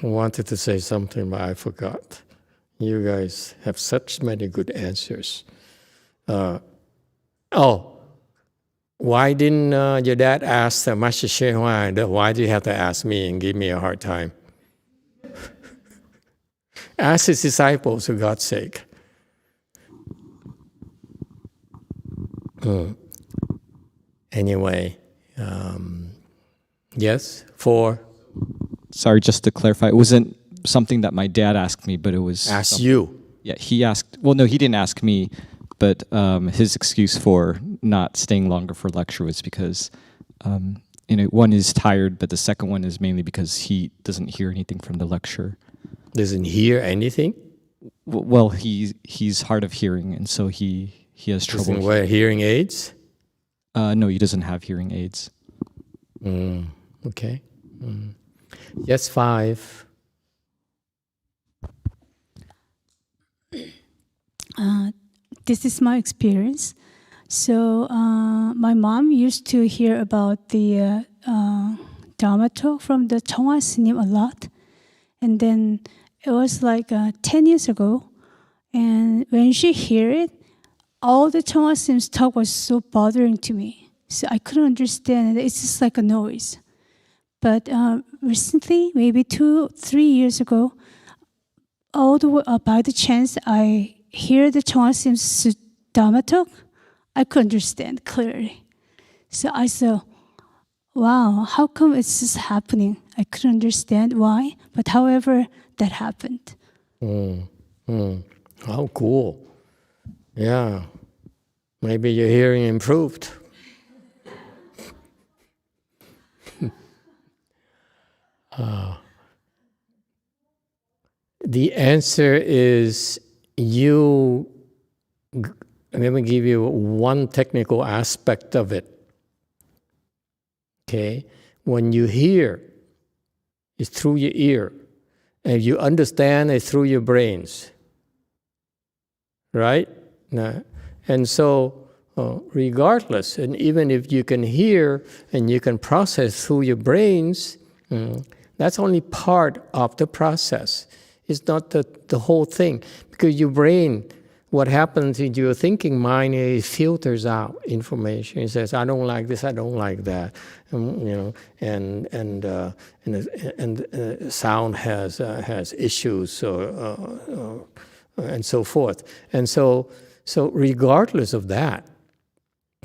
wanted to say something, but I forgot. You guys have such many good answers. Why didn't your dad ask Master YongHua? Why do you have to ask me and give me a hard time? Ask his disciples, for God's sake. Anyway, yes, 4. Sorry, just to clarify, it wasn't something that my dad asked me, but it was... Asked you? Yeah, he asked... Well, no, he didn't ask me, but his excuse for not staying longer for lecture was because, one is tired, but the second one is mainly because he doesn't hear anything from the lecture. Doesn't hear anything? Well, he's hard of hearing, and so he has trouble. Doesn't wear hearing aids? No, he doesn't have hearing aids. Okay. Yes, 5. This is my experience. So my mom used to hear about the Dharma talk from the YongHua S님 a lot. And then it was like 10 years ago. And when she heard it, all the YongHua S님's talk was so bothering to me. So I couldn't understand it. It's just like a noise. But recently, maybe 2-3 years ago, by the chance I hear the YongHua S님's Dharma talk, I could understand clearly. So I thought, wow, how come it's just happening? I couldn't understand why, but however, that happened. How cool. Yeah. Maybe your hearing improved. The answer is let me give you one technical aspect of it. Okay? When you hear, it's through your ear. And you understand, it's through your brains. Right? And so, regardless, and even if you can hear and you can process through your brains, that's only part of the process. It's not the whole thing. Because your brain, what happens in your thinking mind, it filters out information. It says, I don't like this, I don't like that. And sound has issues and so forth. And so regardless of that,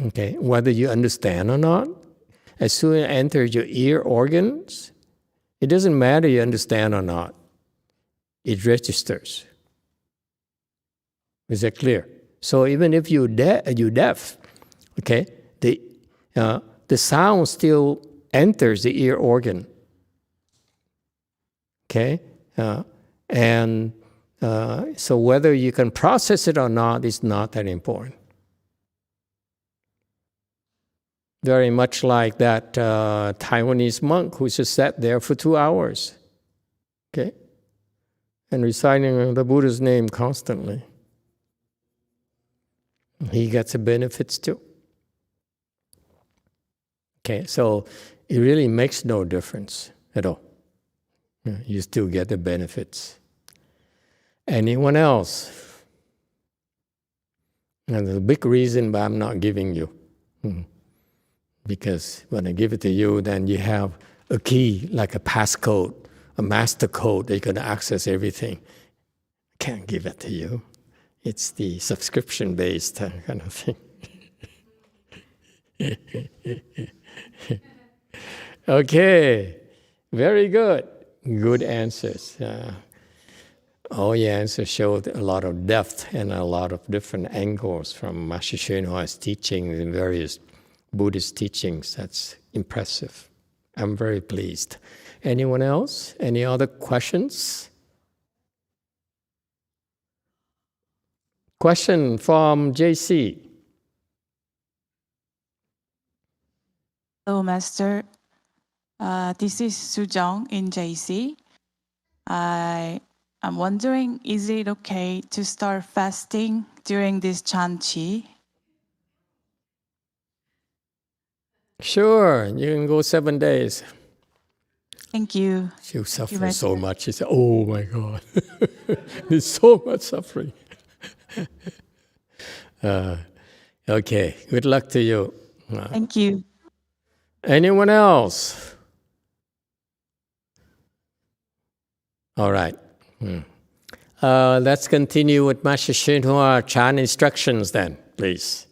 okay, whether you understand or not, as soon as it enters your ear organs, it doesn't matter you understand or not. It registers. Is that clear? So even if you're deaf, okay, the sound still enters the ear organ. Okay, so whether you can process it or not is not that important. Very much like that Taiwanese monk who just sat there for 2 hours, okay, and reciting the Buddha's name constantly. He gets the benefits too. Okay, so it really makes no difference at all. You still get the benefits. Anyone else? And there's a big reason why I'm not giving you. Because when I give it to you, then you have a key, like a passcode, a master code that you can access everything. I can't give it to you. It's the subscription-based kind of thing. Okay, very good. Good answers. All your answers showed a lot of depth and a lot of different angles from Master YongHua's teachings and various Buddhist teachings. That's impressive. I'm very pleased. Anyone else? Any other questions? Question from JC. Hello, Master. This is Sujong in JC. I'm wondering, is it okay to start fasting during this Chanchi? Sure, you can go 7 days. Thank you. You suffer so much. You say, oh my God, there's so much suffering. Okay, good luck to you. Thank you. Anyone else? All right. Let's continue with Master YongHua Chan instructions then, please.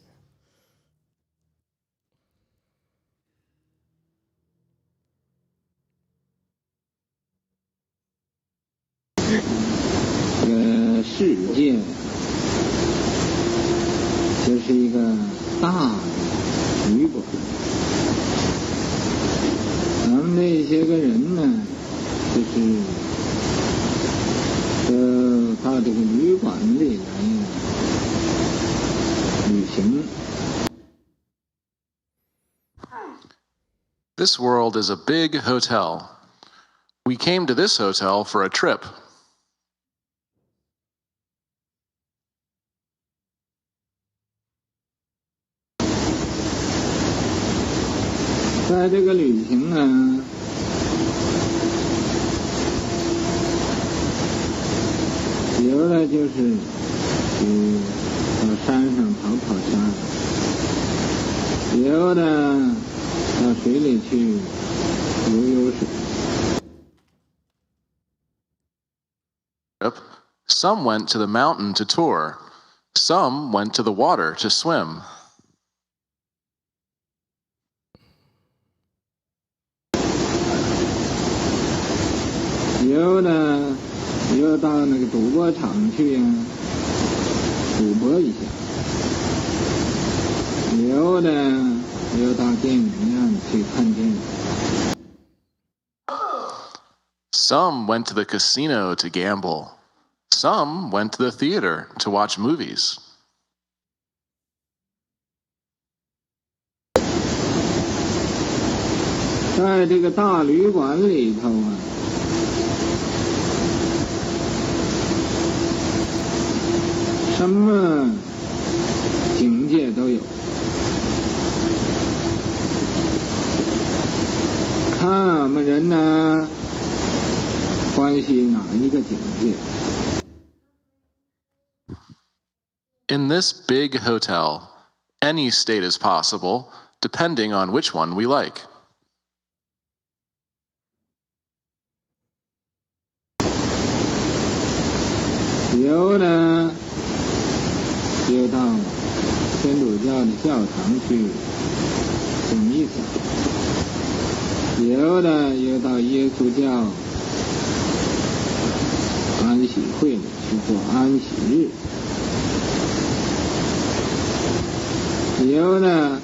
The 世界就是一个大旅馆，咱们这些个人呢，就是到这个旅馆里来旅行。This world is a big hotel. We came to this hotel for a trip. 在这个旅行呢，有的就是去到山上跑山，有的到水里去游水。Some went to the mountain to tour. Some went to the water to swim. 有的又到那个赌博场去赌博一下，有的又到电影院去看电影。Some went to the casino to gamble. Some went to the theater to watch movies. 在这个大旅馆里头啊，什么境界都有，看我们人呢欢喜哪一个境界。In this big hotel, any state is possible, depending on which one we like. 有的又到天主教的教堂去听弥撒，有的又到耶稣教安息会里去过安息日，有的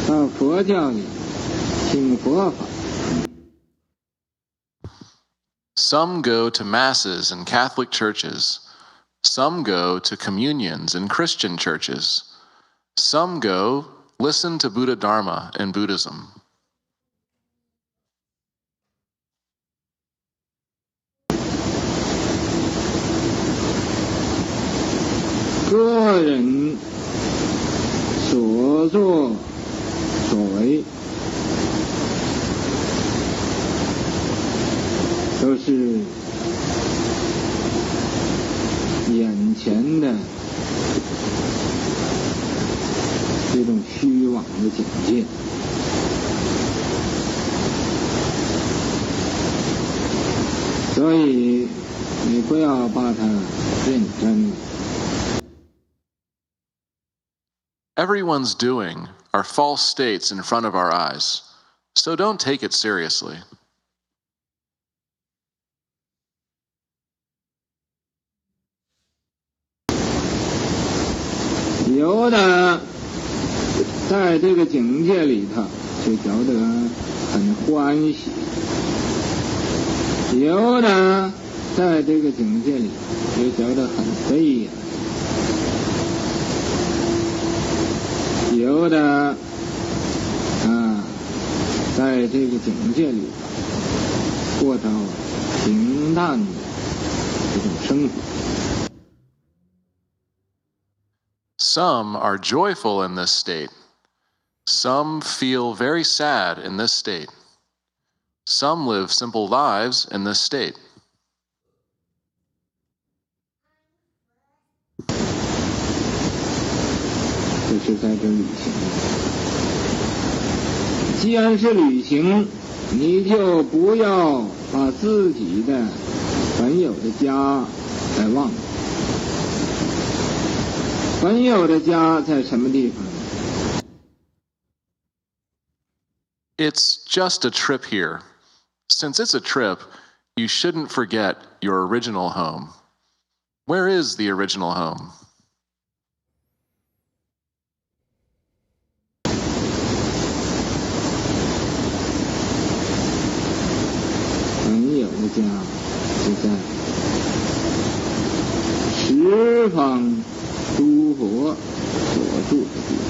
到佛教里听佛法。Some go to masses in Catholic churches. Some go to communions in Christian churches. Some go listen to Buddha Dharma in Buddhism. 个人所作所为都是眼前的这种虚妄的境界，所以你不要把它认真。Everyone's doing are false states in front of our eyes, so don't take it seriously. 有的在这个境界里头就觉得很欢喜，有的在这个境界里就觉得很悲哀，有的在这个境界里过到平淡的这种生活。Some are joyful in this state. Some feel very sad in this state. Some live simple lives in this state. 这是在这旅行。既然是旅行，你就不要把自己的本有的家给忘了。本有的家在什么地方？ It's just a trip here. Since it's a trip, you shouldn't forget your original home. Where is the original home? 本有的家就在十方诸佛所住的地方。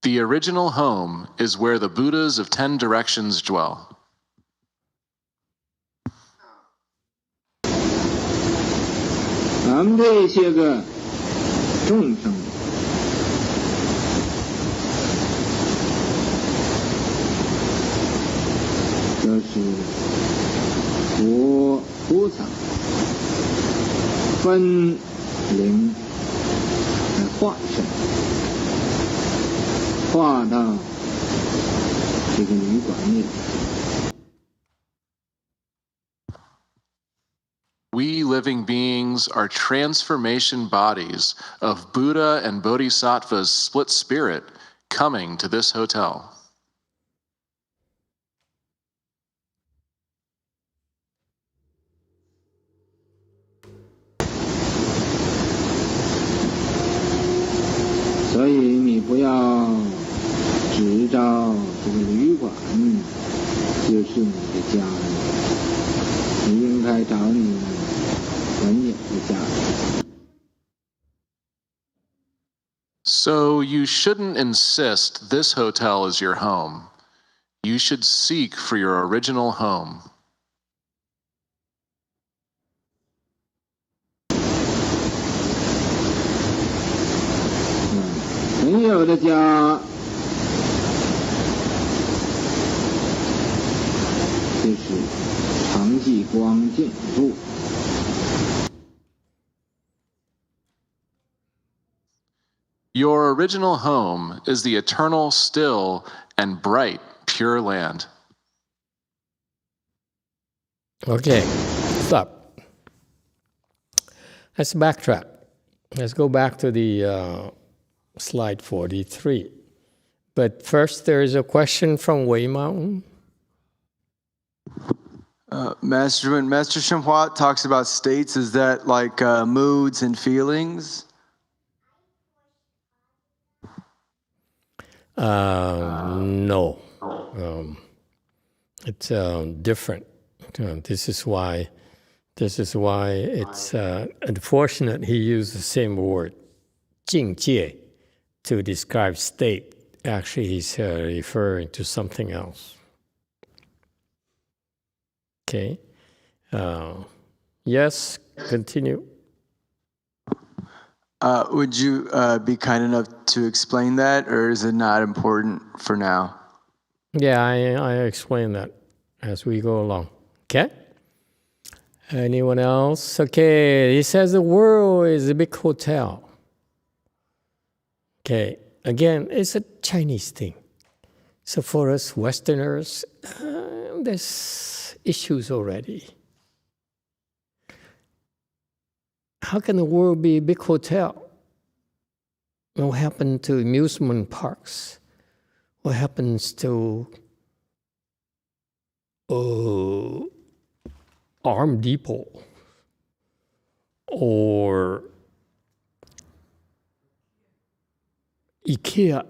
The original home is where the Buddhas of 10 directions dwell. 咱们这些个众生，这是佛菩萨分灵的化身。 化到这个旅馆里。We living beings are transformation bodies of Buddha and Bodhisattva's split spirit coming to this hotel. 所以你不要执照这个旅馆就是你的家人，你应该找你本有的家人。 So you shouldn't insist this hotel is your home. You should seek for your original home. 本有的家就是常寂光净土。 Your original home is the eternal, still, and bright, pure land. Okay, stop. Let's backtrack. Let's go back to the slide 43. But first, there is a question from Wei Mountain. Master, when Master YongHua talks about states, is that like moods and feelings? No. It's different. This is why it's unfortunate he used the same word, 境界, to describe state. Actually, he's referring to something else. Okay. Yes, continue. Would you be kind enough to explain that, or is it not important for now? Yeah, I explain that as we go along. Okay? Anyone else? Okay, he says the world is a big hotel. Okay, again, it's a Chinese thing. So for us Westerners, there's issues already. How can the world be a big hotel? What happened to amusement parks? What happens to Arm Depot? Or IKEA?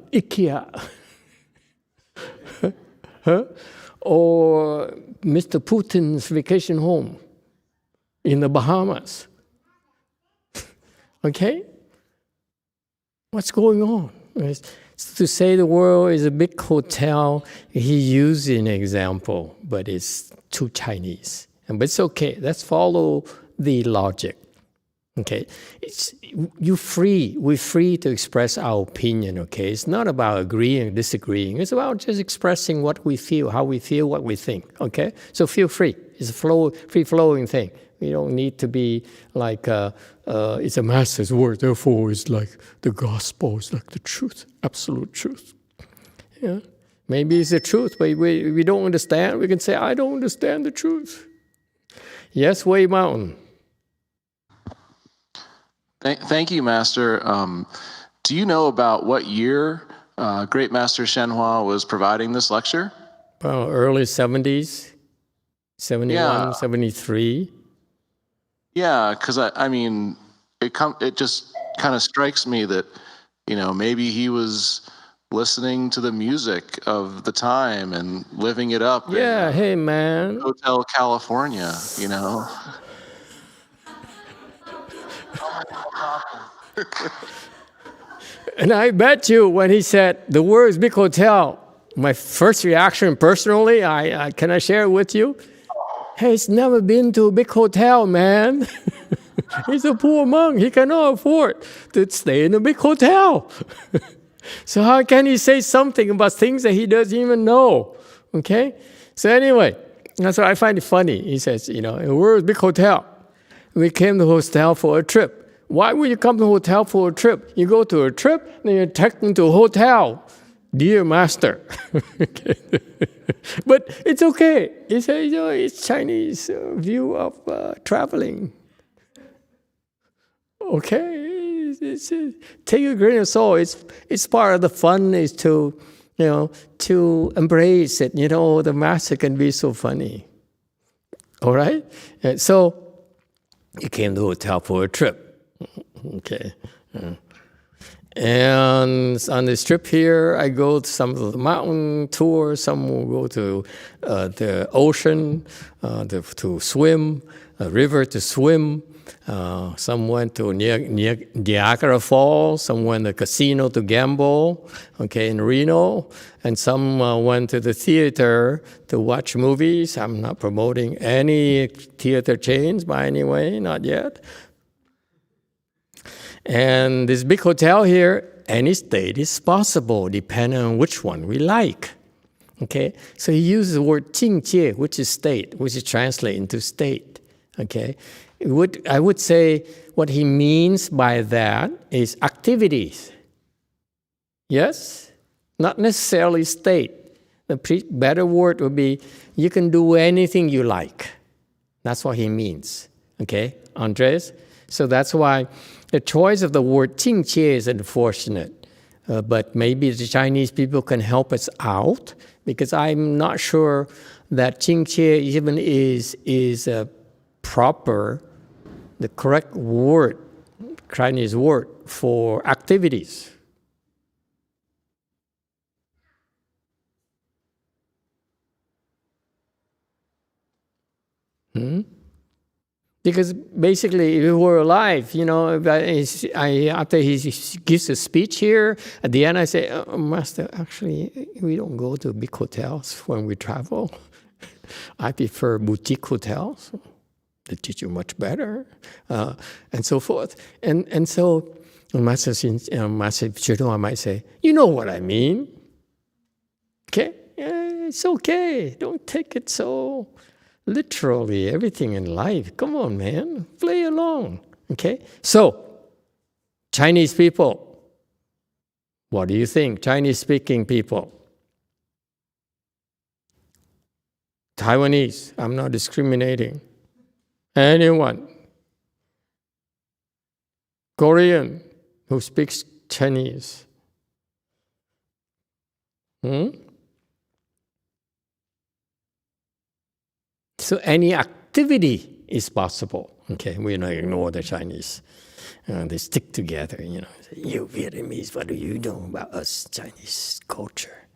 Huh? Or Mr. Putin's vacation home in the Bahamas? Okay? What's going on? To say the world is a big hotel, he used an example, but it's too Chinese. But it's okay. Let's follow the logic. Okay? We're free to express our opinion, okay? It's not about agreeing or disagreeing. It's about just expressing what we feel, how we feel, what we think, okay? So feel free. It's a free-flowing thing. We don't need to be like, it's a master's word, therefore it's like the gospel, it's like the truth, absolute truth. Yeah. Maybe it's the truth, but we don't understand. We can say, I don't understand the truth. Yes, Wei Mountain. Thank you, Master. Do you know about what year Great Master ShenHua was providing this lecture? Well, early 70s, 71, 73. Yeah, because I mean, it just kind of strikes me that, maybe he was listening to the music of the time and living it up. Yeah, in, hey man. Hotel California, And I bet you when he said the words big hotel, my first reaction personally, can I share it with you? Hey, he's never been to a big hotel, man. He's a poor monk. He cannot afford to stay in a big hotel. So how can he say something about things that he doesn't even know? Okay? So anyway, that's what I find it funny. He says, we're a big hotel. We came to the hotel for a trip. Why would you come to a hotel for a trip? You go to a trip, then you're taken to a hotel. Dear master. Okay. But it's okay. It's Chinese view of traveling. Okay. Take a grain of salt. It's part of the fun is to embrace it. The master can be so funny. All right? And so you came to the hotel for a trip. Okay. And on this trip here, I go to some of the mountain tours. Some will go to the ocean to swim, a river to swim. Some went to Niagara Falls. Some went to the casino to gamble, in Reno. And some went to the theater to watch movies. I'm not promoting any theater chains by any way, not yet. And this big hotel here, any state is possible, depending on which one we like. Okay, so he uses the word 境界, which is state, which is translated into state. Okay, I would say what he means by that is activities. Yes, not necessarily state. The better word would be you can do anything you like. That's what he means. Okay, Andres. So that's why the choice of the word 境界 is unfortunate. But maybe the Chinese people can help us out, because I'm not sure that 境界 even is a proper, the correct word, Chinese word for activities. Because basically, if we were alive, after he gives a speech here, at the end I say, Master, actually, we don't go to big hotels when we travel. I prefer boutique hotels. They teach you much better, and so forth. And so Master Chidong might say, you know what I mean. Okay? It's okay. Don't take it so literally, everything in life. Come on, man. Play along. Okay? So, Chinese people, what do you think? Chinese-speaking people. Taiwanese, I'm not discriminating. Anyone. Korean who speaks Chinese. So any activity is possible. Okay, we don't ignore the Chinese. They stick together, You Vietnamese, what do you know about us Chinese culture?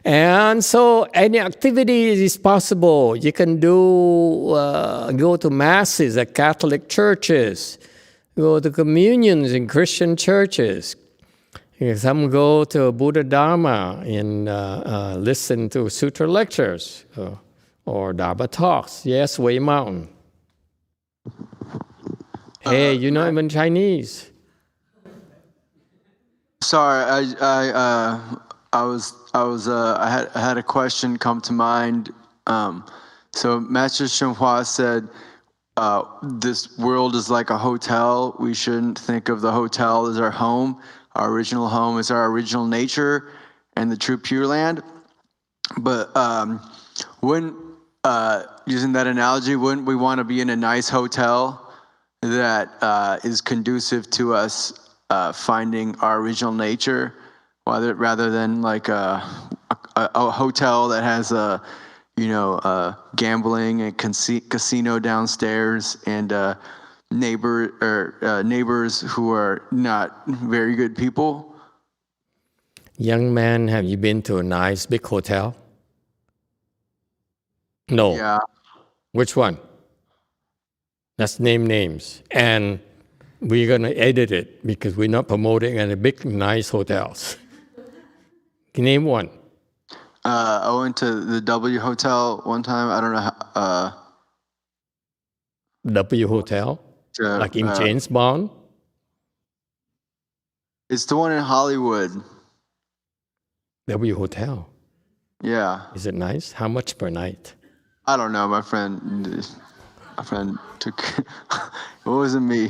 And so any activity is possible. You can go to masses at Catholic churches, go to communions in Christian churches. Some go to Buddha Dharma and listen to sutra lectures. Or Dharma talks. Yes, Wei Mountain. Hey, you're not even Chinese. Sorry, I had a question come to mind. So Master YongHua said, this world is like a hotel. We shouldn't think of the hotel as our home. Our original home is our original nature and the true Pure Land. But using that analogy, wouldn't we want to be in a nice hotel that is conducive to us finding our original nature, rather than like a hotel that has gambling and casino downstairs and neighbors who are not very good people? Young man, have you been to a nice big hotel? No. Yeah. Which one? Let's name names. And we're going to edit it because we're not promoting any big, nice hotels. Name one. I went to the W Hotel one time. I don't know how. W Hotel? Like in James Bond? It's the one in Hollywood. W Hotel? Yeah. Is it nice? How much per night? I don't know. My friend took. It wasn't me.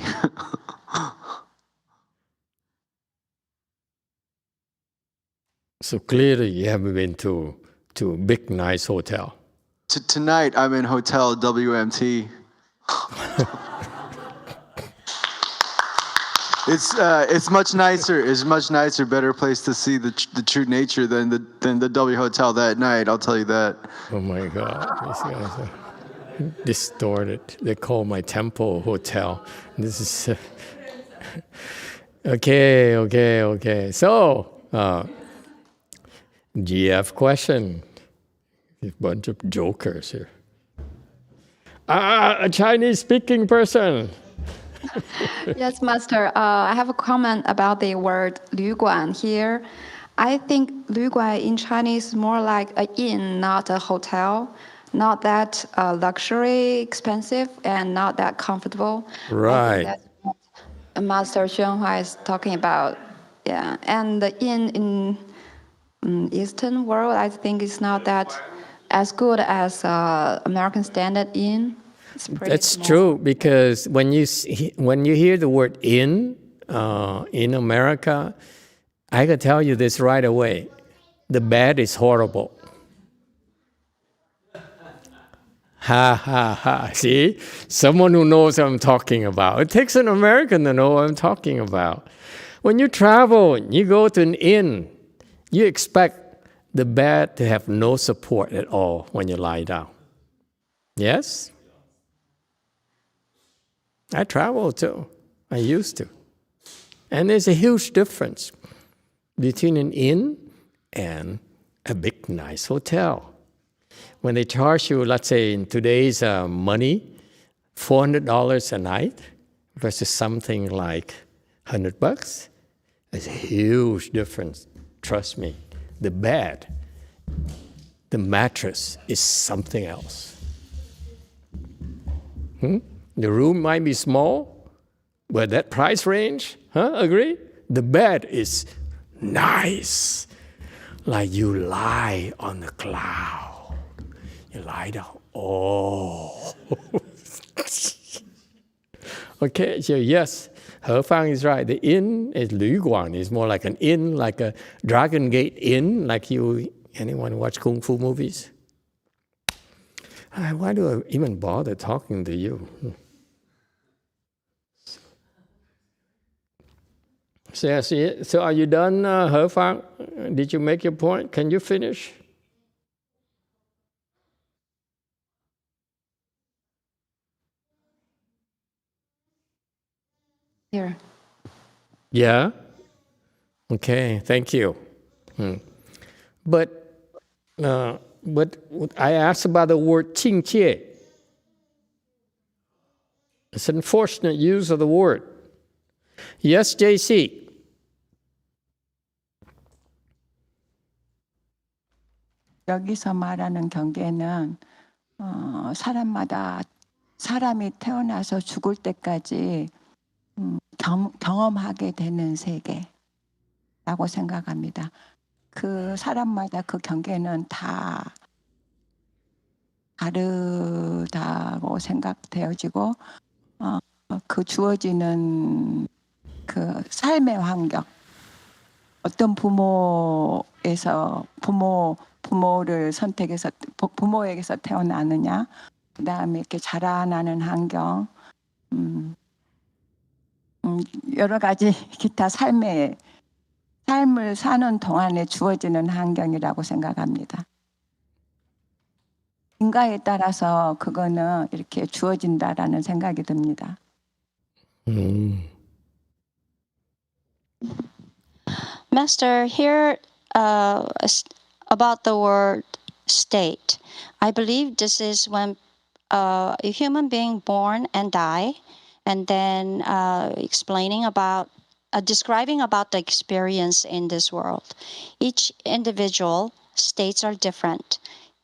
So clearly you haven't been to a big, nice hotel. Tonight I'm in Hotel WMT. It's much nicer. It's much nicer, better place to see the true nature than the W Hotel that night. I'll tell you that. Oh my God, these guys are distorted. They call my temple hotel. This is okay. So, GF question. A bunch of jokers here. A Chinese-speaking person. Yes, Master. I have a comment about the word 旅馆 here. I think 旅馆 in Chinese is more like an inn, not a hotel. Not that luxury, expensive, and not that comfortable. Right. That's what Master YongHua is talking about. Yeah, and the inn in Eastern world, I think it's not that as good as American Standard Inn. That's small. True, because when you hear the word in America, I can tell you this right away. The bed is horrible. Ha, ha, ha. See? Someone who knows what I'm talking about. It takes an American to know what I'm talking about. When you travel, you go to an inn, you expect the bed to have no support at all when you lie down. Yes? I travel too. I used to. And there's a huge difference between an inn and a big, nice hotel. When they charge you, let's say in today's money, $400 a night versus something like $100, there's a huge difference. Trust me. The bed, the mattress is something else. The room might be small, but that price range, agree? The bed is nice. Like you lie on the cloud. You lie down. Oh. Okay, so yes, He Fang is right. The inn is 旅馆 is more like an inn, like a Dragon Gate Inn, like anyone watch Kung Fu movies? Why do I even bother talking to you? So are you done, He Fang? Did you make your point? Can you finish? Here. Yeah? Okay, thank you. But I asked about the word 境界. It's an unfortunate use of the word. Yes, JC? 여기서 말하는 경계는 사람마다 사람이 태어나서 죽을 때까지 경험하게 되는 세계라고 생각합니다. 그 사람마다 그 경계는 다 다르다고 생각되어지고 그 주어지는 그 삶의 환경 어떤 부모를 선택해서 부모에게서 태어나느냐 그다음에 이렇게 자라나는 환경 여러 가지 기타 삶을 사는 동안에 주어지는 환경이라고 생각합니다. 인가에 따라서 그거는 이렇게 주어진다라는 생각이 듭니다. Master, here about the word state. I believe this is when a human being born and die, and then describing about the experience in this world. Each individual states are different.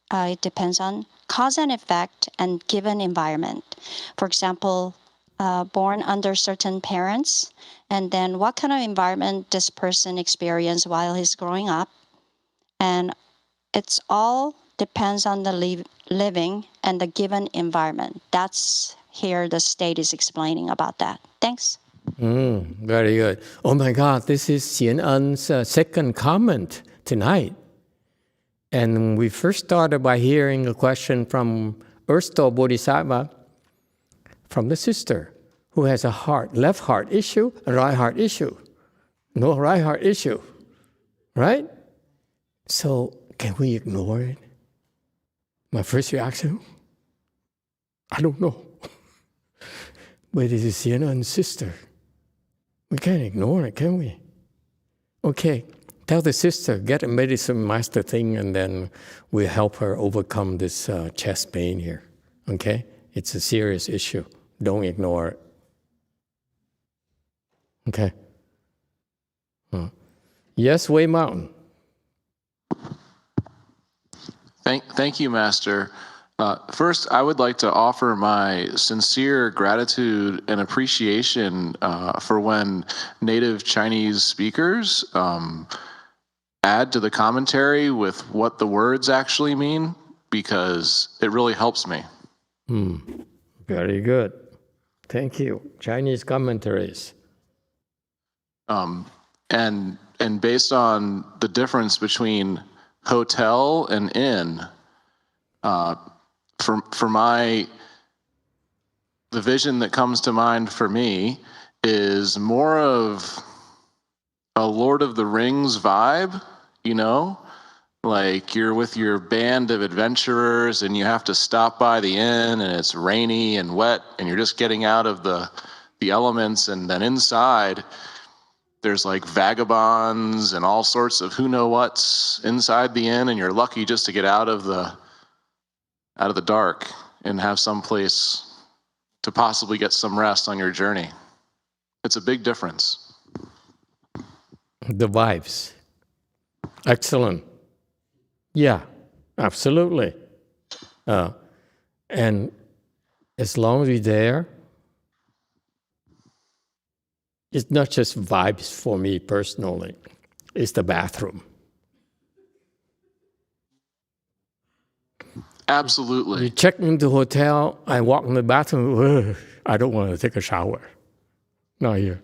It depends on cause and effect and given environment. For example, born under certain parents, and then what kind of environment this person experienced while he's growing up. And it's all depends on the living and the given environment. That's here the state is explaining about that. Thanks. Very good. Oh my God, this is Xian En's second comment tonight. And we first started by hearing a question from Ersto Bodhisattva, from the sister, who has a left heart issue, a right heart issue. No right heart issue, right? So can we ignore it? My first reaction, I don't know. But it is Xian En's sister. We can't ignore it, can we? Okay, tell the sister, get a medicine master thing, and then we'll help her overcome this chest pain here, okay? It's a serious issue. Don't ignore it. Okay? Yes, Wei Mountain. Thank you, Master. First, I would like to offer my sincere gratitude and appreciation for when native Chinese speakers add to the commentary with what the words actually mean, because it really helps me. Very good. Thank you. Chinese commentaries. And based on the difference between hotel and inn, the vision that comes to mind for me is more of a Lord of the Rings vibe, you know? Like you're with your band of adventurers and you have to stop by the inn and it's rainy and wet and you're just getting out of the elements, and then inside there's like vagabonds and all sorts of who know what's inside the inn, and you're lucky just to get out of the dark and have some place to possibly get some rest on your journey. It's a big difference. The vibes. Excellent. Yeah, absolutely. And as long as we're there, it's not just vibes for me personally. It's the bathroom. Absolutely. You check into the hotel, I walk in the bathroom, I don't want to take a shower. Not here.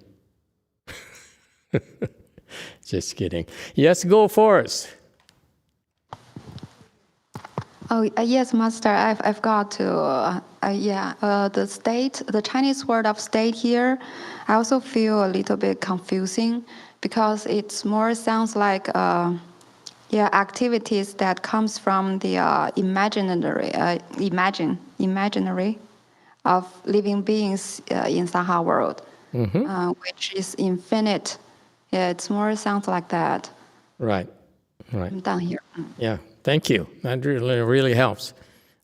Just kidding. Yes, go Forrest. Oh, yes, Master, I've got to, the Chinese word of state here, I also feel a little bit confusing because it's more sounds like, activities that comes from the imaginary of living beings in Saha world, which is infinite. Yeah, it's more sounds like that. Right. Down here. Yeah, thank you. That really helps.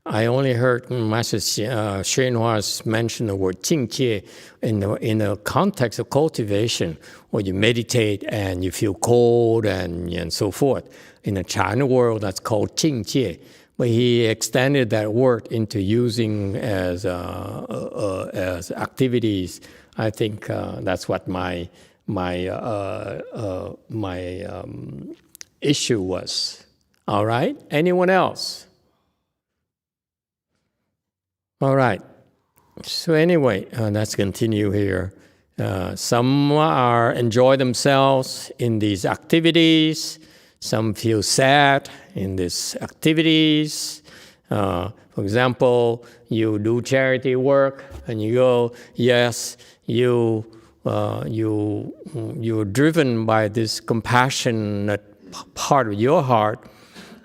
I only heard Master YongHua mention the word 境界 in the context of cultivation, where you meditate and you feel cold and so forth. In the China world, that's called 境界. But he extended that word into using as activities. I think that's what my issue was. All right. Anyone else? All right. So anyway, let's continue here. Some are enjoy themselves in these activities. Some feel sad in these activities. For example, you do charity work and you go, yes, you're driven by this compassionate part of your heart,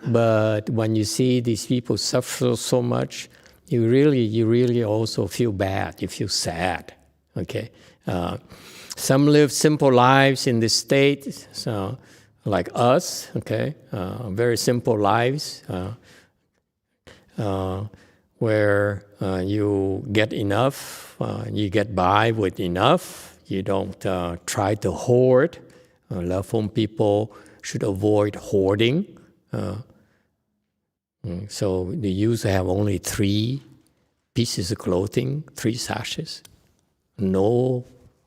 but when you see these people suffer so much, you really also feel bad. You feel sad. Okay. Some live simple lives in this state, so like us. Okay, very simple lives where you get enough, you get by with enough. You don't try to hoard. Loveful people should avoid hoarding. So they used to have only 3 pieces of clothing, 3 sashes, no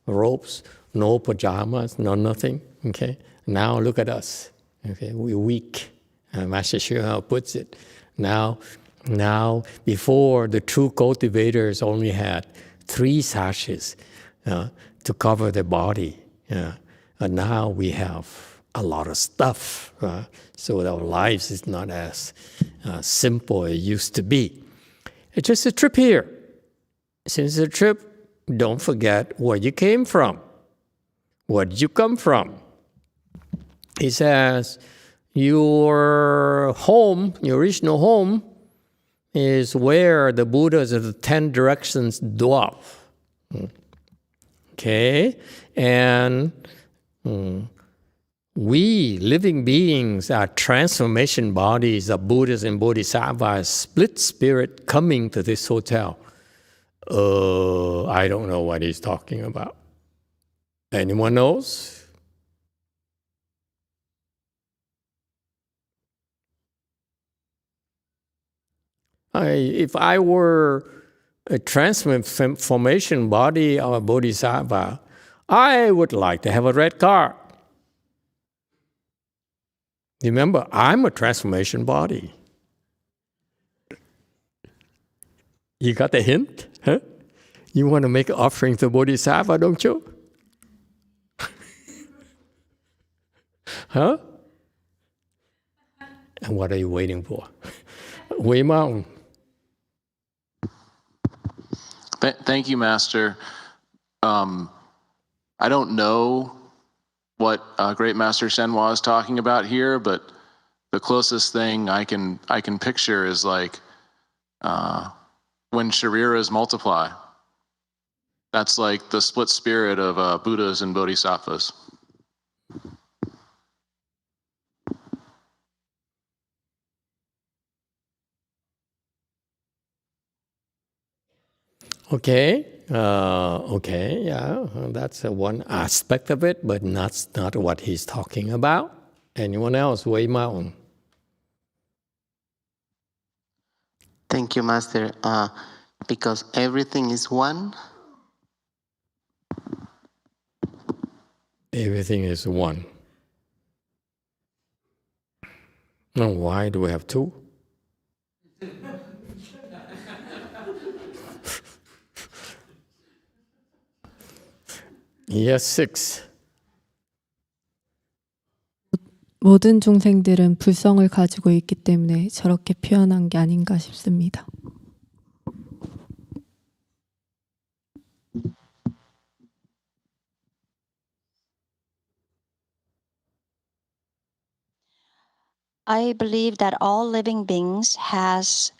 robes, no pajamas, no nothing. Okay. Now look at us. Okay, we're weak. Master Shua puts it. Now, before the true cultivators only had 3 sashes to cover their body. And now we have a lot of stuff. So our lives is not as simple as it used to be. It's just a trip here. Since it's a trip, don't forget where you came from. Where did you come from? He says, your home, your original home, is where the Buddhas of the 10 directions dwell. Okay? And we, living beings, are transformation bodies of Buddhas and Bodhisattvas, split spirit coming to this hotel. I don't know what he's talking about. Anyone knows? If I were a transformation body of a Bodhisattva, I would like to have a red car. Remember, I'm a transformation body. You got the hint? Huh? You want to make an offering to Bodhisattva, don't you? Huh? And what are you waiting for? Wei Mountain. Thank you, Master. I don't know what Great Master Shenhua is talking about here, but the closest thing I can picture is like when shariras multiply. That's like the split spirit of Buddhas and Bodhisattvas. Okay, yeah, that's one aspect of it, but that's not what he's talking about. Anyone else? Wei Mountain. Thank you, Master. Because everything is one. Everything is one. Now, why do we have 2? Yes, 6. 모든 중생들은 불성을 가지고 있기 때문에 저렇게 표현한 게 아닌가 싶습니다. I believe that all living beings has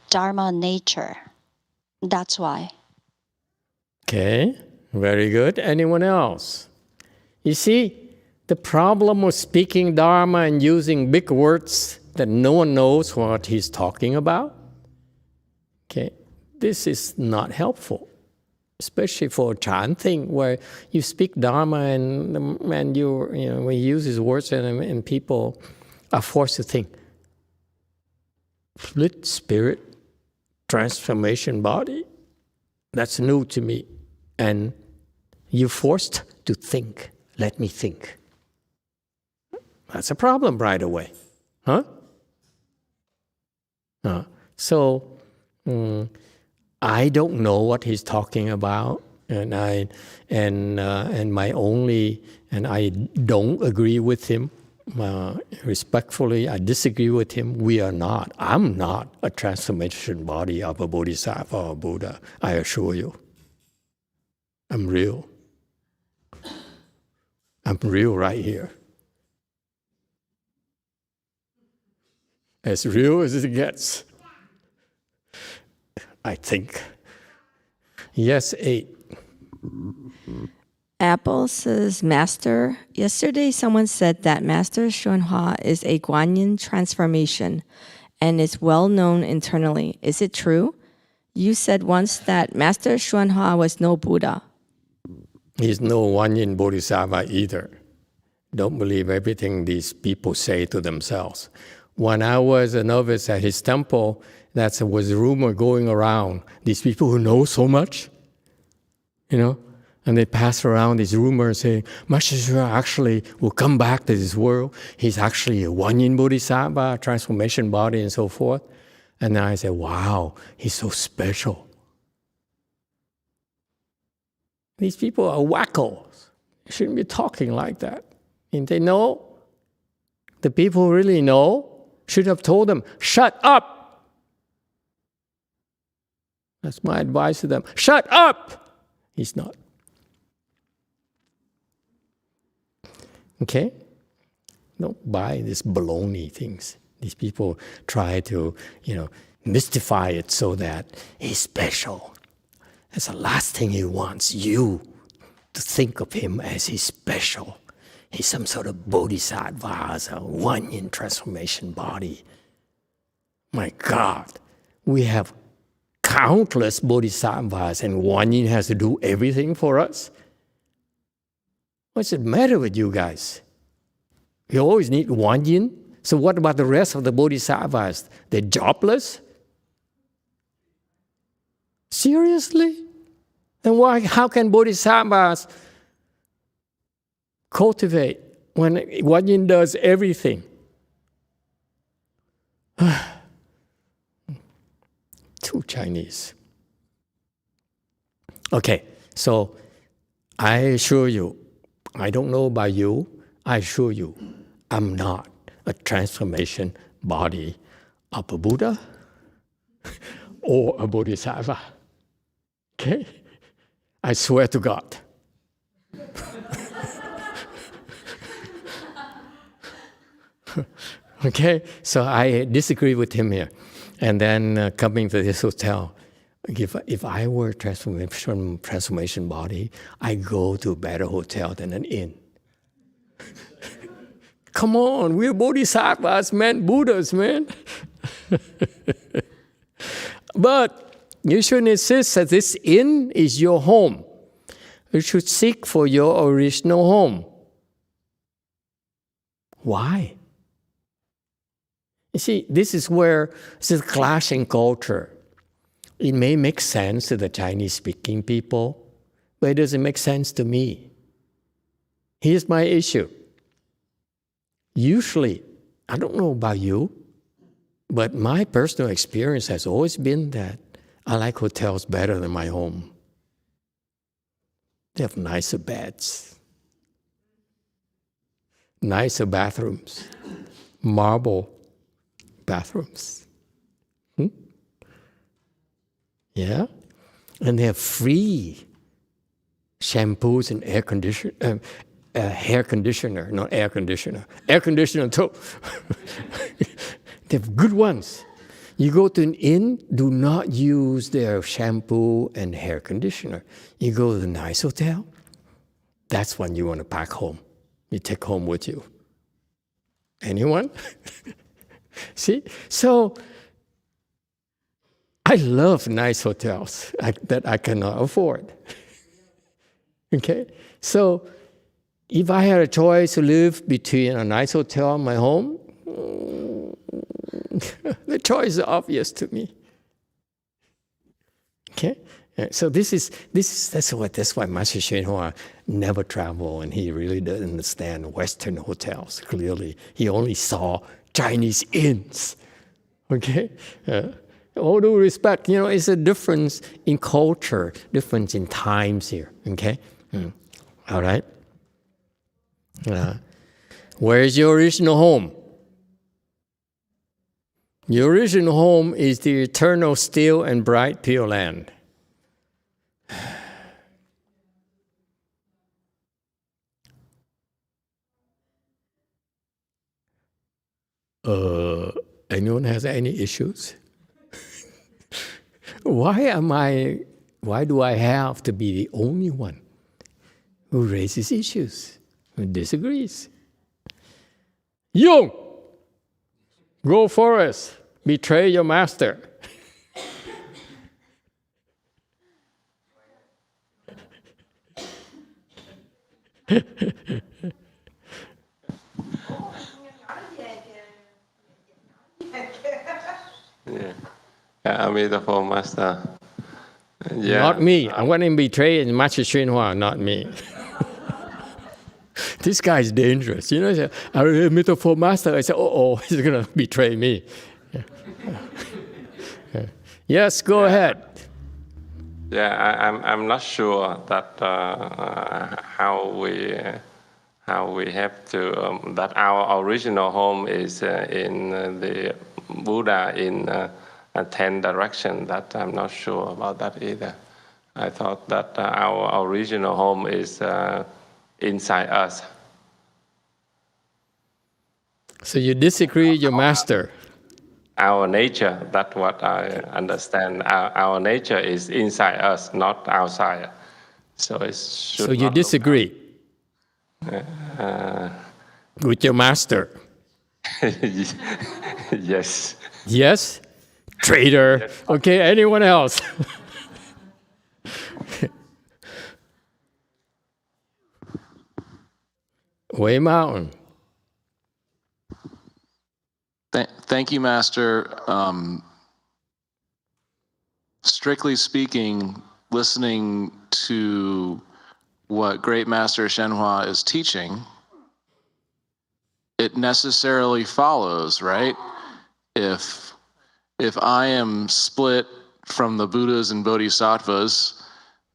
Dharma nature. That's why. Okay, very good. Anyone else? You see, the problem with speaking Dharma and using big words that no one knows what he's talking about, okay, this is not helpful, especially for chanting where you speak Dharma and you know, when you use these words and people are forced to think. Split spirit, transformation body, that's new to me. And you're forced to think. Let me think. That's a problem right away. Huh? So I don't know what he's talking about, and I don't agree with him. Respectfully, I disagree with him. I'm not a transformation body of a bodhisattva or Buddha, I assure you. I'm real. I'm real right here. As real as it gets, I think. Yes, 8. Apple says, Master, yesterday someone said that Master YongHua is a Guanyin transformation and is well known internally. Is it true? You said once that Master YongHua was no Buddha. He's no Guanyin Bodhisattva either. Don't believe everything these people say to themselves. When I was a novice at his temple, that was a rumor going around. These people who know so much, and they pass around these rumors saying, Master Shua actually will come back to this world. He's actually a Guanyin Bodhisattva, transformation body, and so forth. And then I said, wow, he's so special. These people are wackos. They shouldn't be talking like that. And they know. The people who really know should have told them, shut up. That's my advice to them. Shut up. He's not. Okay? Don't buy these baloney things. These people try to, mystify it so that he's special. That's the last thing he wants, you to think of him as he's special. He's some sort of bodhisattva, as a Guanyin transformation body. My God, we have countless bodhisattvas and Guanyin has to do everything for us. What's the matter with you guys? You always need Guanyin? So what about the rest of the bodhisattvas? They're jobless? Seriously? Then how can bodhisattvas cultivate when Guanyin does everything? Too Chinese. Okay, so I assure you, I don't know about you, I assure you, I'm not a transformation body of a Buddha or a Bodhisattva. Okay? I swear to God. Okay? So I disagree with him here. And then coming to this hotel, if I were a transformation body, I go to a better hotel than an inn. Come on, we're bodhisattvas, man, Buddhas, man. But you should insist that this inn is your home. You should seek for your original home. Why? You see, this is a clash in culture. It may make sense to the Chinese-speaking people, but it doesn't make sense to me. Here's my issue. Usually, I don't know about you, but my personal experience has always been that I like hotels better than my home. They have nicer beds, nicer bathrooms, marble bathrooms. Yeah? And they have free shampoos and hair conditioner, not air conditioner. Air conditioner too. They have good ones. You go to an inn, do not use their shampoo and hair conditioner. You go to a nice hotel, that's when you want to pack home. You take home with you. Anyone? See? So, I love nice hotels that I cannot afford. Okay? So, if I had a choice to live between a nice hotel and my home, the choice is obvious to me. Okay? So that's why Master YongHua never traveled, and he really doesn't understand Western hotels. Clearly, he only saw Chinese inns. Okay, All due respect, it's a difference in culture, difference in times here, okay? All right? Where is your original home? Your original home is the eternal, still, and bright Pure Land. Anyone has any issues? Why do I have to be the only one who raises issues, who disagrees? Yong, go forest, betray your master. Emitofuo, Master. Not me. I want him betrayed in Master YongHua, not me. This guy is dangerous. Emitofuo Master, I said, he's going to betray me. Yes, go ahead. Yeah, I'm not sure that how we have to that our original home is in the Buddha in 10 direction. That I'm not sure about that either. I thought that our original home is inside us. So you disagree with your master? Our nature, that's what I understand. Our nature is inside us, not outside. So it should. So you disagree with your master? Yes. Yes? Traitor. Yes. Okay, anyone else? Way Mountain. Thank you, Master. Strictly speaking, listening to what Great Master YongHua is teaching, it necessarily follows, right? If I am split from the Buddhas and Bodhisattvas,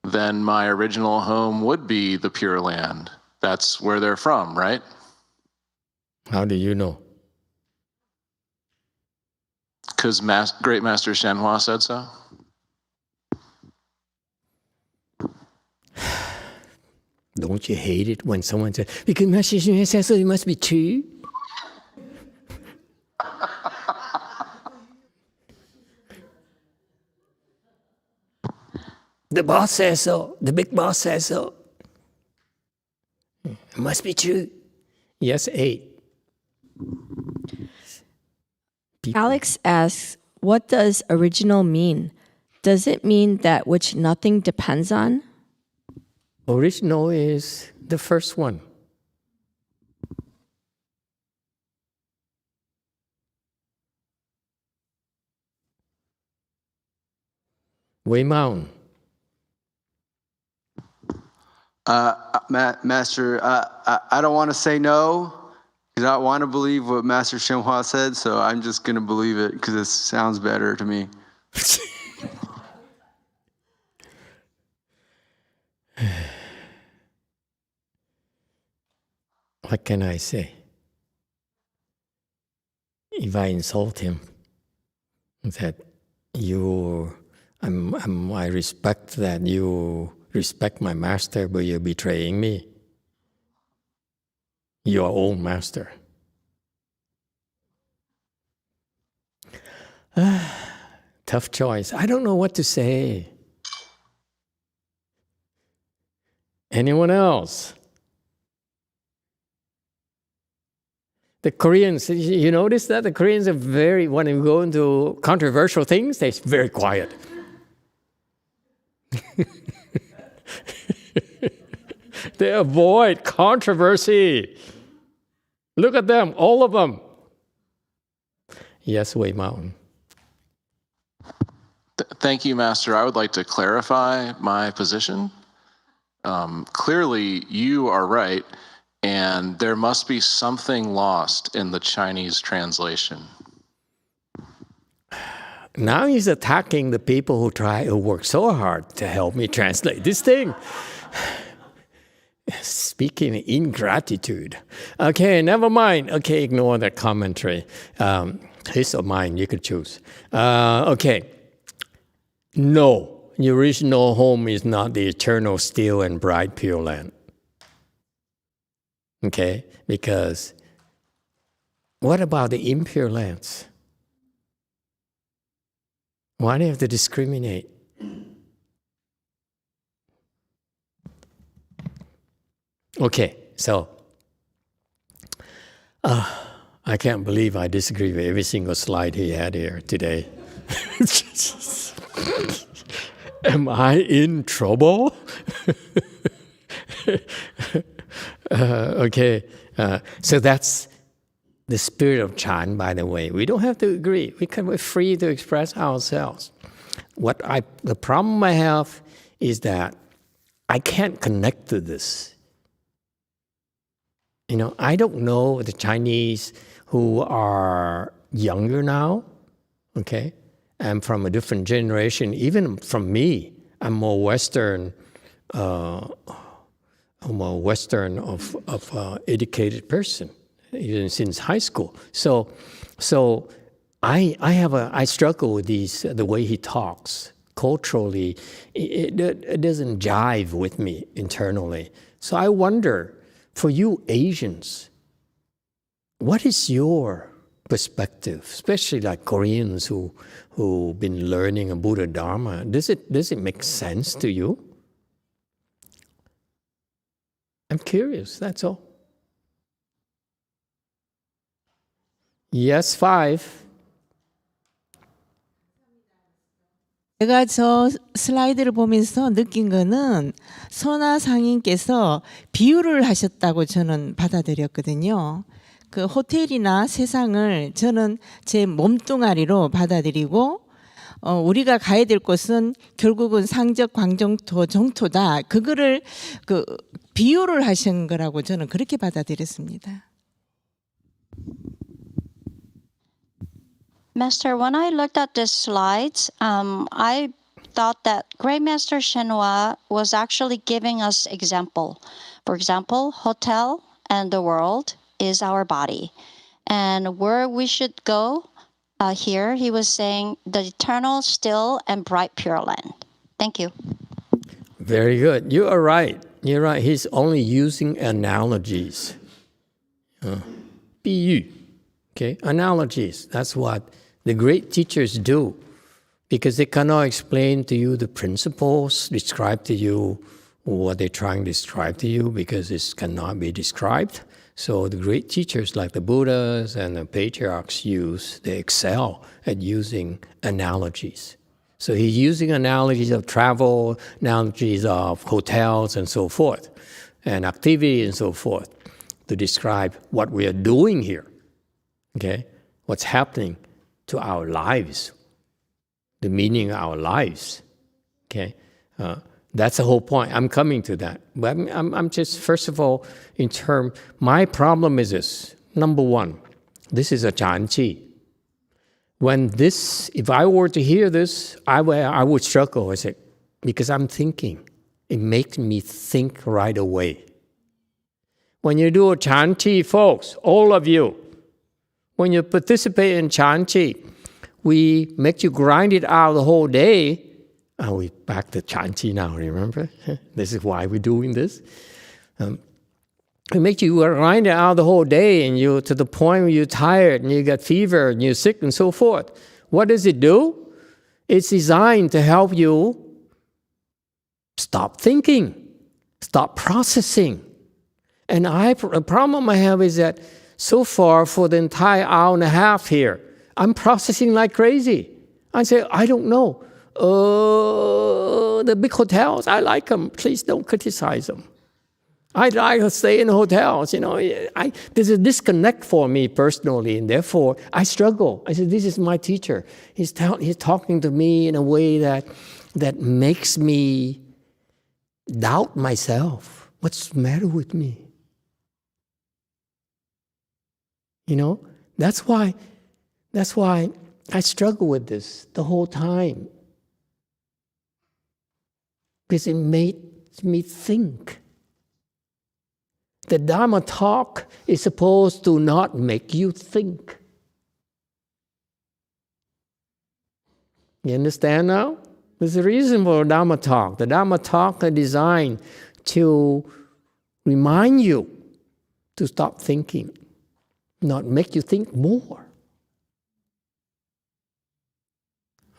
then my original home would be the Pure Land. That's where they're from, right? How do you know? Because Great Master YongHua said so? Don't you hate it when someone says, because Master YongHua says so, it must be true? The boss says so. The big boss says so. It must be true. Yes, 8. Alex asks, what does original mean? Does it mean that which nothing depends on? Original is the first one. Wei Mountain. Master, I don't want to say no, because I want to believe what Master YongHua said, so I'm just going to believe it, because it sounds better to me. What can I say? If I insult him, that I respect that you respect my master, but you're betraying me. Your own master. Tough choice. I don't know what to say. Anyone else? The Koreans, you notice that the Koreans are when you go into controversial things, they're very quiet. They avoid controversy. Look at them, all of them. Yes, Wei Mountain. Thank you, Master. I would like to clarify my position. Clearly, you are right, and there must be something lost in the Chinese translation. Now he's attacking the people who work so hard to help me translate this thing. Speaking ingratitude. Okay, never mind. Okay, ignore that commentary. His or mine, you could choose. Okay. No, your original home is not the eternal, still, and bright Pure Land. Okay, because what about the impure lands? Why do you have to discriminate? Okay, so I can't believe I disagree with every single slide he had here today. Am I in trouble? Okay, so that's the spirit of Chan, by the way. We don't have to agree. We're free to express ourselves. The problem I have is that I can't connect to this. You know, I don't know the Chinese who are younger now, okay, and from a different generation, even from me. I'm more Western, educated person, even since high school. So I struggle with the way he talks. Culturally, it doesn't jive with me internally. So I wonder, for you Asians, what is your perspective, especially like Koreans who've been learning a Buddha Dharma? Does it make sense to you? I'm curious, that's all. Yes, 5. 제가 저 슬라이드를 보면서 느낀 거는 선화 상인께서 비유를 하셨다고 저는 받아들였거든요. 그 호텔이나 세상을 저는 제 몸뚱아리로 받아들이고 우리가 가야 될 곳은 결국은 상적 광정토 정토다. 그거를 비유를 하신 거라고 저는 그렇게 받아들였습니다. Master, when I looked at the slides, I thought that Great Master Shenhua was actually giving us example. For example, hotel and the world is our body. And where we should go, here he was saying the eternal, still, and bright Pure Land. Thank you. Very good. You are right. You're right. He's only using analogies. 比喻. Okay, analogies. That's what the great teachers do, because they cannot explain to you the principles, describe to you what they're trying to describe to you, because it cannot be described. So the great teachers like the Buddhas and the patriarchs they excel at using analogies. So he's using analogies of travel, analogies of hotels and so forth, and activity and so forth, to describe what we are doing here, okay? What's happening to our lives, the meaning of our lives, okay? That's the whole point. I'm coming to that. But I'm just, first of all, my problem is this. Number one, this is a Chanchi. If I were to hear this, I would struggle. I say, because I'm thinking. It makes me think right away. When you do a Chanchi, folks, all of you, when you participate in Chanchi, we make you grind it out the whole day. We back to Chanchi now, remember? This is why we're doing this. It makes you grind it out the whole day, and you to the point where you're tired, and you get fever, and you're sick, and so forth. What does it do? It's designed to help you stop thinking, stop processing. And the problem I have is that so far, for the entire hour and a half here, I'm processing like crazy. I say, I don't know. The big hotels, I like them. Please don't criticize them. I like to stay in hotels. You know, there's a disconnect for me personally, and therefore I struggle. I said, this is my teacher. He's talking to me in a way that makes me doubt myself. What's the matter with me? You know, that's why I struggle with this the whole time because it made me think. The Dharma talk is supposed to not make you think. You understand now? There's a reason for Dharma talk. The Dharma talk is designed to remind you to stop thinking, not make you think more.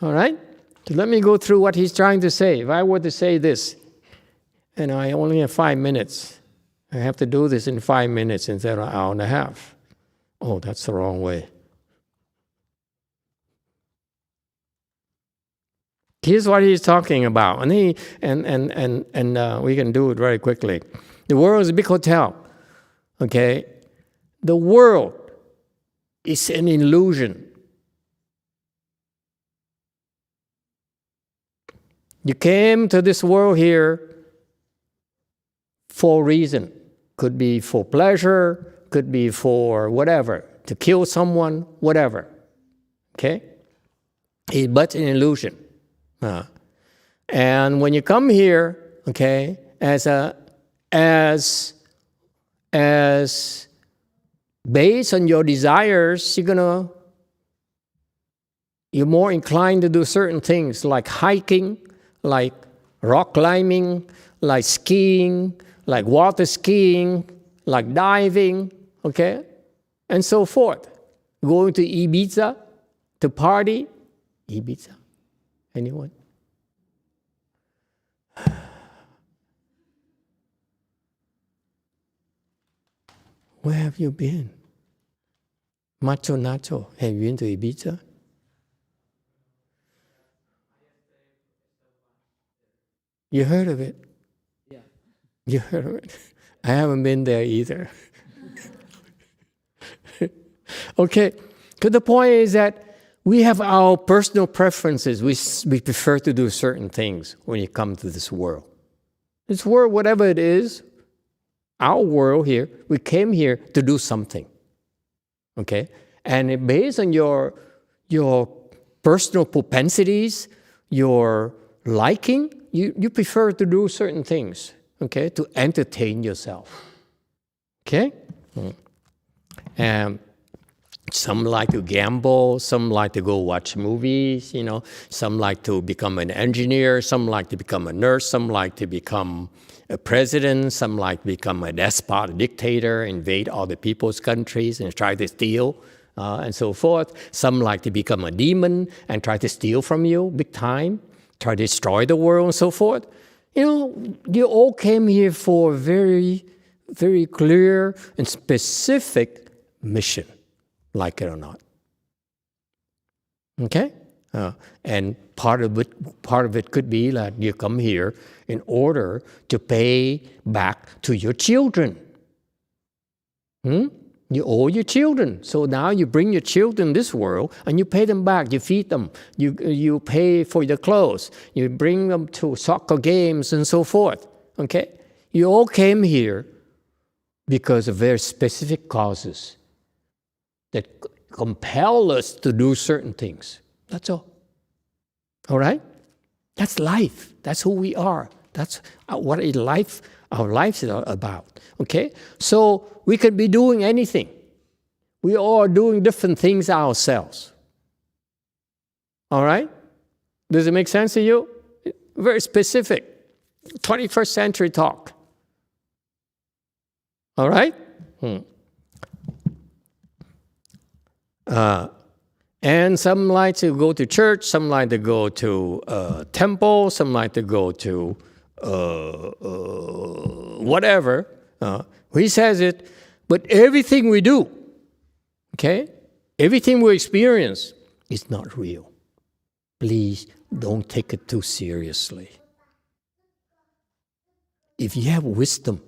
All right? So let me go through what he's trying to say. If I were to say this, and I only have 5 minutes, I have to do this in 5 minutes instead of an hour and a half. Oh, that's the wrong way. Here's what he's talking about, and we can do it very quickly. The world is a big hotel. Okay, the world is an illusion. You came to this world here for a reason. Could be for pleasure, could be for whatever, to kill someone, whatever. Okay, but an illusion. And when you come here, okay, as based on your desires, you're more inclined to do certain things like hiking, like rock climbing, like skiing, like water skiing, like diving, okay, and so forth. Going to Ibiza to party. Ibiza? Anyone? Where have you been? Macho Nacho, have you been to Ibiza? You heard of it? Yeah. You heard of it? I haven't been there either. Okay, so the point is that we have our personal preferences. We prefer to do certain things when you come to this world. This world, whatever it is, our world here, we came here to do something. Okay? And based on your personal propensities, your liking, you prefer to do certain things, okay, to entertain yourself. Okay? And some like to gamble, some like to go watch movies, some like to become an engineer, some like to become a nurse, some like to become a president, some like to become a despot, a dictator, invade other people's countries and try to steal, and so forth. Some like to become a demon and try to steal from you big time, try to destroy the world and so forth. You all came here for a very, very clear and specific mission. Like it or not, okay? And part of it could be that you come here in order to pay back to your children. You owe your children, so now you bring your children this world and you pay them back. You feed them. You pay for their clothes. You bring them to soccer games and so forth. Okay? You all came here because of very specific causes that compel us to do certain things. That's all. All right? That's life. That's who we are. That's what our life is about. Okay? So we could be doing anything. We all are doing different things ourselves. All right? Does it make sense to you? Very specific. 21st century talk. All right? And some like to go to church, some like to go to temple, some like to go to whatever. He says it, but everything we do, okay, everything we experience is not real. Please don't take it too seriously. If you have wisdom,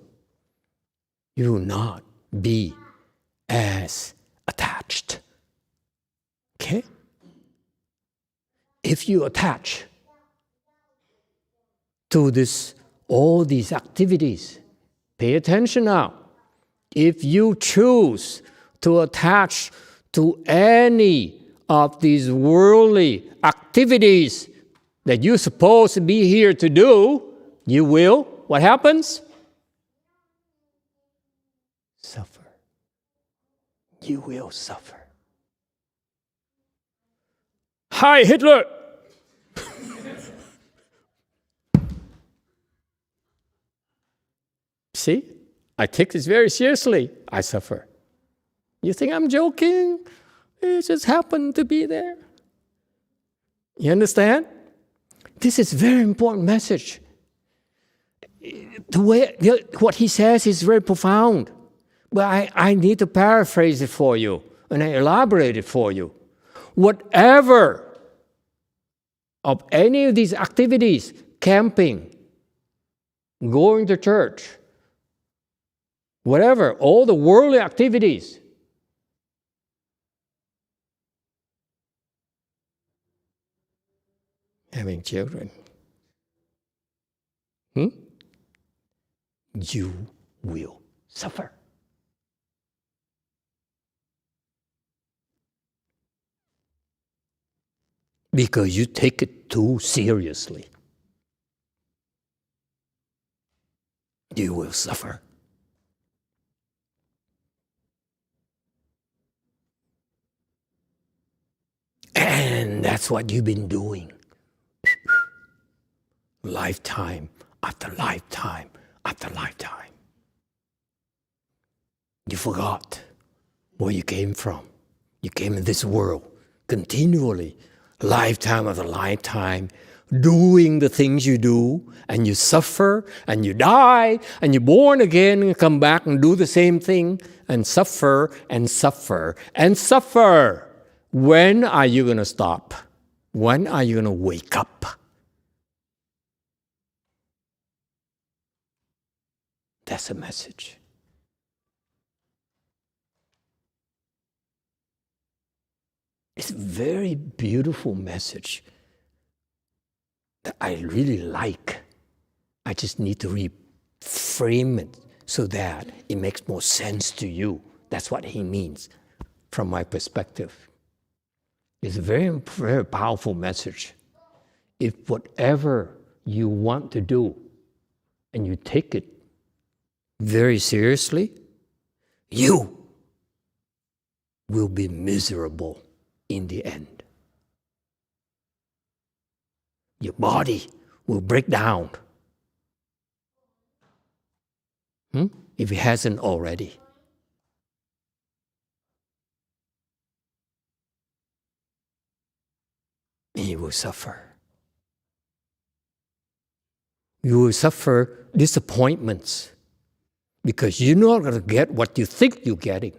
you will not be as attached. Okay? If you attach to all these activities, pay attention now. If you choose to attach to any of these worldly activities that you're supposed to be here to do, you will, what happens? Suffer. You will suffer. Hi, Hitler! See, I take this very seriously. I suffer. You think I'm joking? It just happened to be there. You understand? This is a very important message. The way, what he says is very profound. But I need to paraphrase it for you, and I elaborate it for you. Whatever of any of these activities, camping, going to church, whatever, all the worldly activities, having children, you will suffer. Because you take it too seriously. You will suffer. And that's what you've been doing. Lifetime after lifetime after lifetime. You forgot where you came from. You came in this world continually, lifetime after lifetime, doing the things you do, and you suffer, and you die, and you're born again, and come back and do the same thing, and suffer, and suffer, and suffer. When are you going to stop? When are you going to wake up? That's a message. It's a very beautiful message that I really like. I just need to reframe it so that it makes more sense to you. That's what he means from my perspective. It's a very, very powerful message. If whatever you want to do and you take it very seriously, you will be miserable in the end. Your body will break down. If it hasn't already. And you will suffer. You will suffer disappointments because you're not going to get what you think you're getting.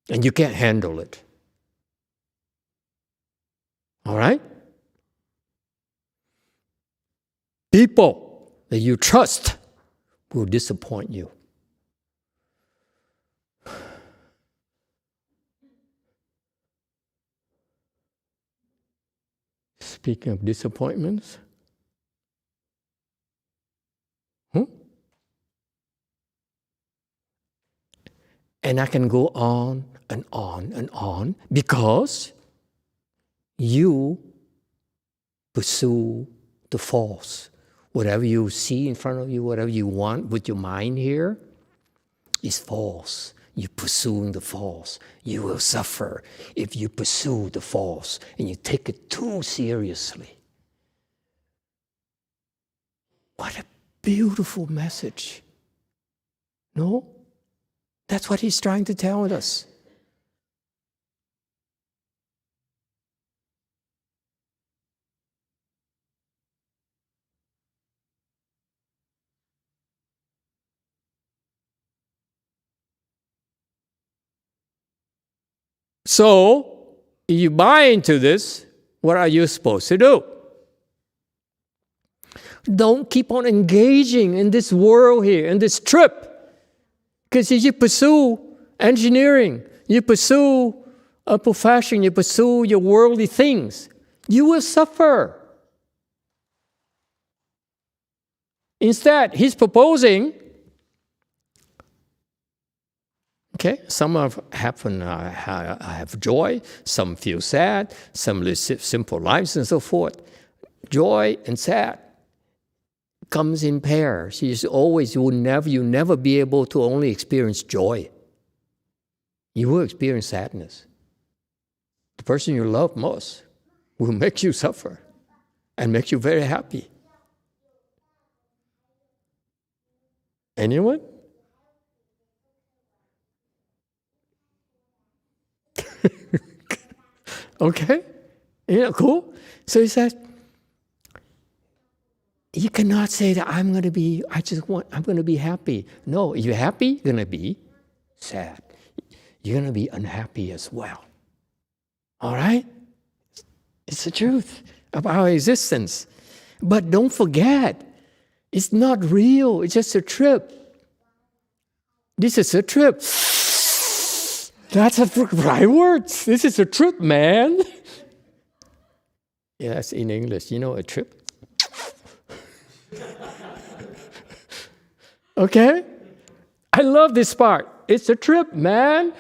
And you can't handle it. All right? People that you trust will disappoint you. Speaking of disappointments, and I can go on and on and on because you pursue the false. Whatever you see in front of you, whatever you want with your mind here is false. You're pursuing the false. You will suffer if you pursue the false and you take it too seriously. What a beautiful message. No? That's what he's trying to tell us. So, if you buy into this, what are you supposed to do? Don't keep on engaging in this world here, in this trip. Because if you pursue engineering, you pursue a profession, you pursue your worldly things, you will suffer. Instead, he's proposing, Okay, some have joy, some feel sad, some live simple lives and so forth. Joy and sad comes in pairs. You'll never be able to only experience joy. You will experience sadness. The person you love most will make you suffer and make you very happy. Anyone? Okay? Cool? So he says, you cannot say that I'm going to be happy. No, you're happy, you're going to be sad. You're going to be unhappy as well. All right? It's the truth of our existence. But don't forget, it's not real. It's just a trip. This is a trip. That's the right words. This is a trip, man. Yes, in English, a trip. Okay? I love this part. It's a trip, man.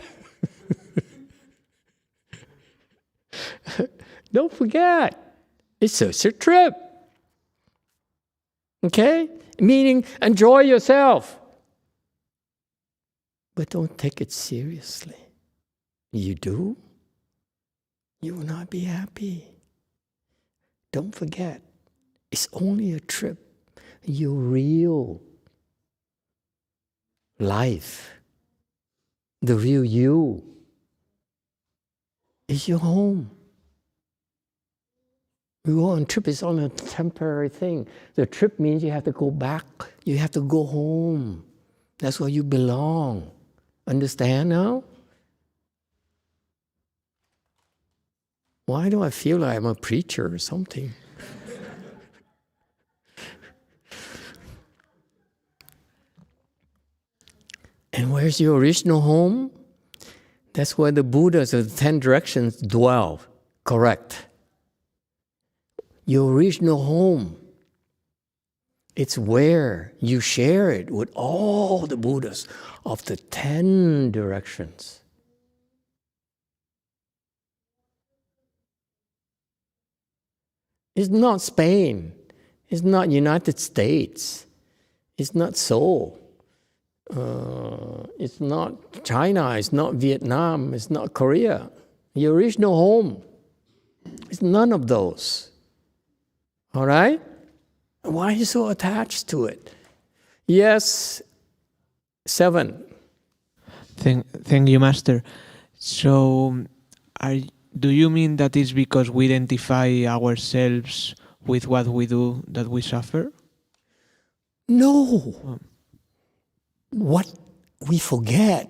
Don't forget. It's just a trip. Okay? Meaning, enjoy yourself. But don't take it seriously. You do, you will not be happy. Don't forget, it's only a trip. Your real life, the real you, is your home. You go on a trip, it's only a temporary thing. The trip means you have to go back. You have to go home. That's where you belong. Understand now? Why do I feel like I'm a preacher or something? And where's your original home? That's where the Buddhas of the 10 directions dwell. Correct. Your original home. It's where you share it with all the Buddhas of the 10 directions. It's not Spain. It's not United States. It's not Seoul. It's not China. It's not Vietnam. It's not Korea. Your original home. It's none of those. All right? Why are you so attached to it? Yes, 7. Thank you, Master. So, do you mean that it's because we identify ourselves with what we do that we suffer? No. What we forget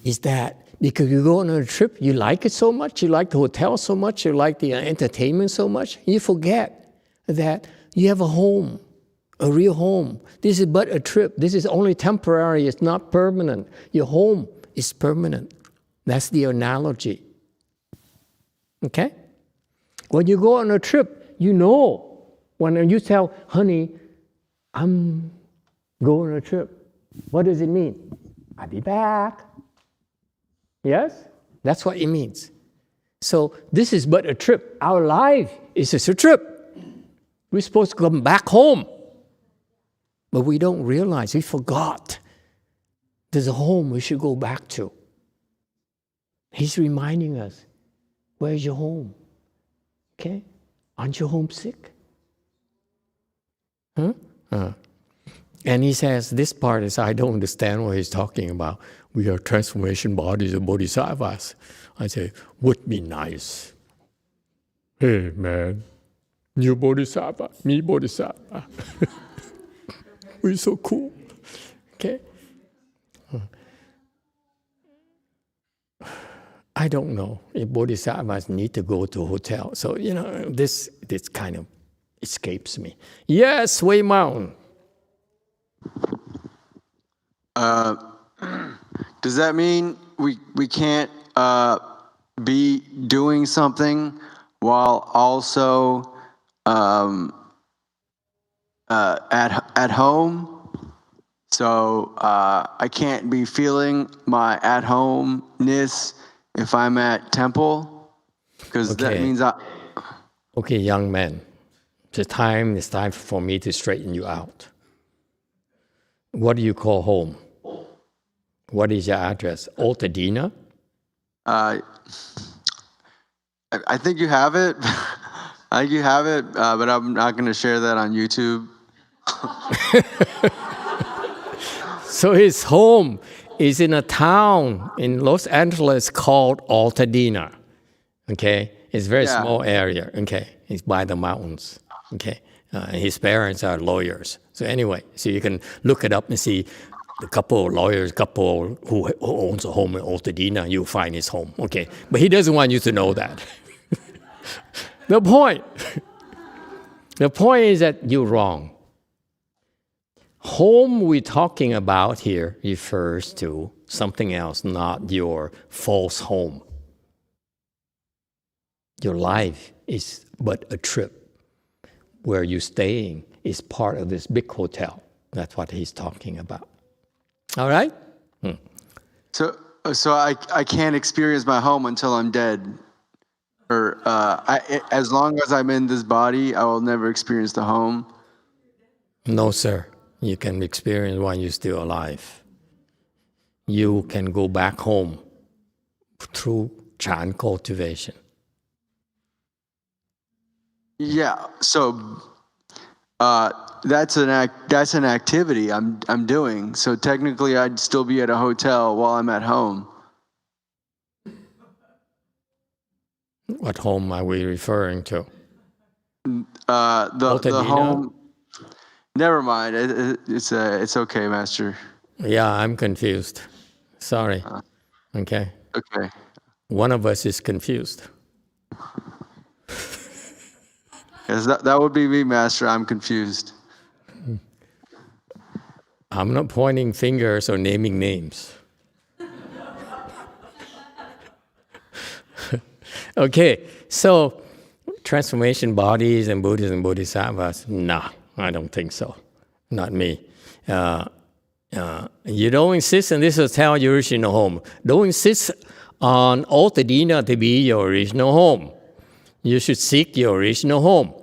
is that because you go on a trip, you like it so much, you like the hotel so much, you like the entertainment so much, you forget that you have a home, a real home. This is but a trip. This is only temporary. It's not permanent. Your home is permanent. That's the analogy. Okay? When you go on a trip, when you tell, honey, I'm going on a trip. What does it mean? I'll be back. Yes? That's what it means. So this is but a trip. Our life is just a trip. We're supposed to come back home. But we don't realize, we forgot. There's a home we should go back to. He's reminding us, where's your home? Okay? Aren't you homesick? Huh? And he says, this part is, I don't understand what he's talking about. We are transformation bodies of bodhisattvas. I say, would be nice. Hey, man, you bodhisattva, me bodhisattva. We're so cool. Okay? I don't know if bodhisattvas need to go to a hotel. So, this kind of escapes me. Yes, Wei Mao. Does that mean we can't be doing something while also at home? So I can't be feeling my at-home-ness if I'm at temple, because that means Okay, young man, it's time for me to straighten you out. What do you call home? What is your address? Altadena? I think you have it. I think you have it, but I'm not going to share that on YouTube. So his home is in a town in Los Angeles called Altadena. Okay, it's a very small area. Okay, it's by the mountains. Okay, his parents are lawyers. So anyway, so you can look it up and see the couple of lawyers, couple who owns a home in Altadena. You'll find his home. Okay, but he doesn't want you to know that. The point is that you're wrong. Home we're talking about here refers to something else, not your false home. Your life is but a trip. Where you're staying is part of this big hotel. That's what he's talking about. All right? So I can't experience my home until I'm dead. Or as long as I'm in this body, I will never experience the home. No, sir. You can experience while you're still alive. You can go back home through Chan cultivation. Yeah. So that's an activity I'm doing. So technically, I'd still be at a hotel while I'm at home. What home are we referring to? The home. Never mind. It's okay, Master. Yeah, I'm confused. Sorry. Okay. Okay. One of us is confused. Yes, that would be me, Master. I'm confused. I'm not pointing fingers or naming names. Okay, so transformation bodies and Buddhas and Bodhisattvas, nah, I don't think so. Not me. You don't insist on this hotel, your original home. Don't insist on Altadena to be your original home. You should seek your original home.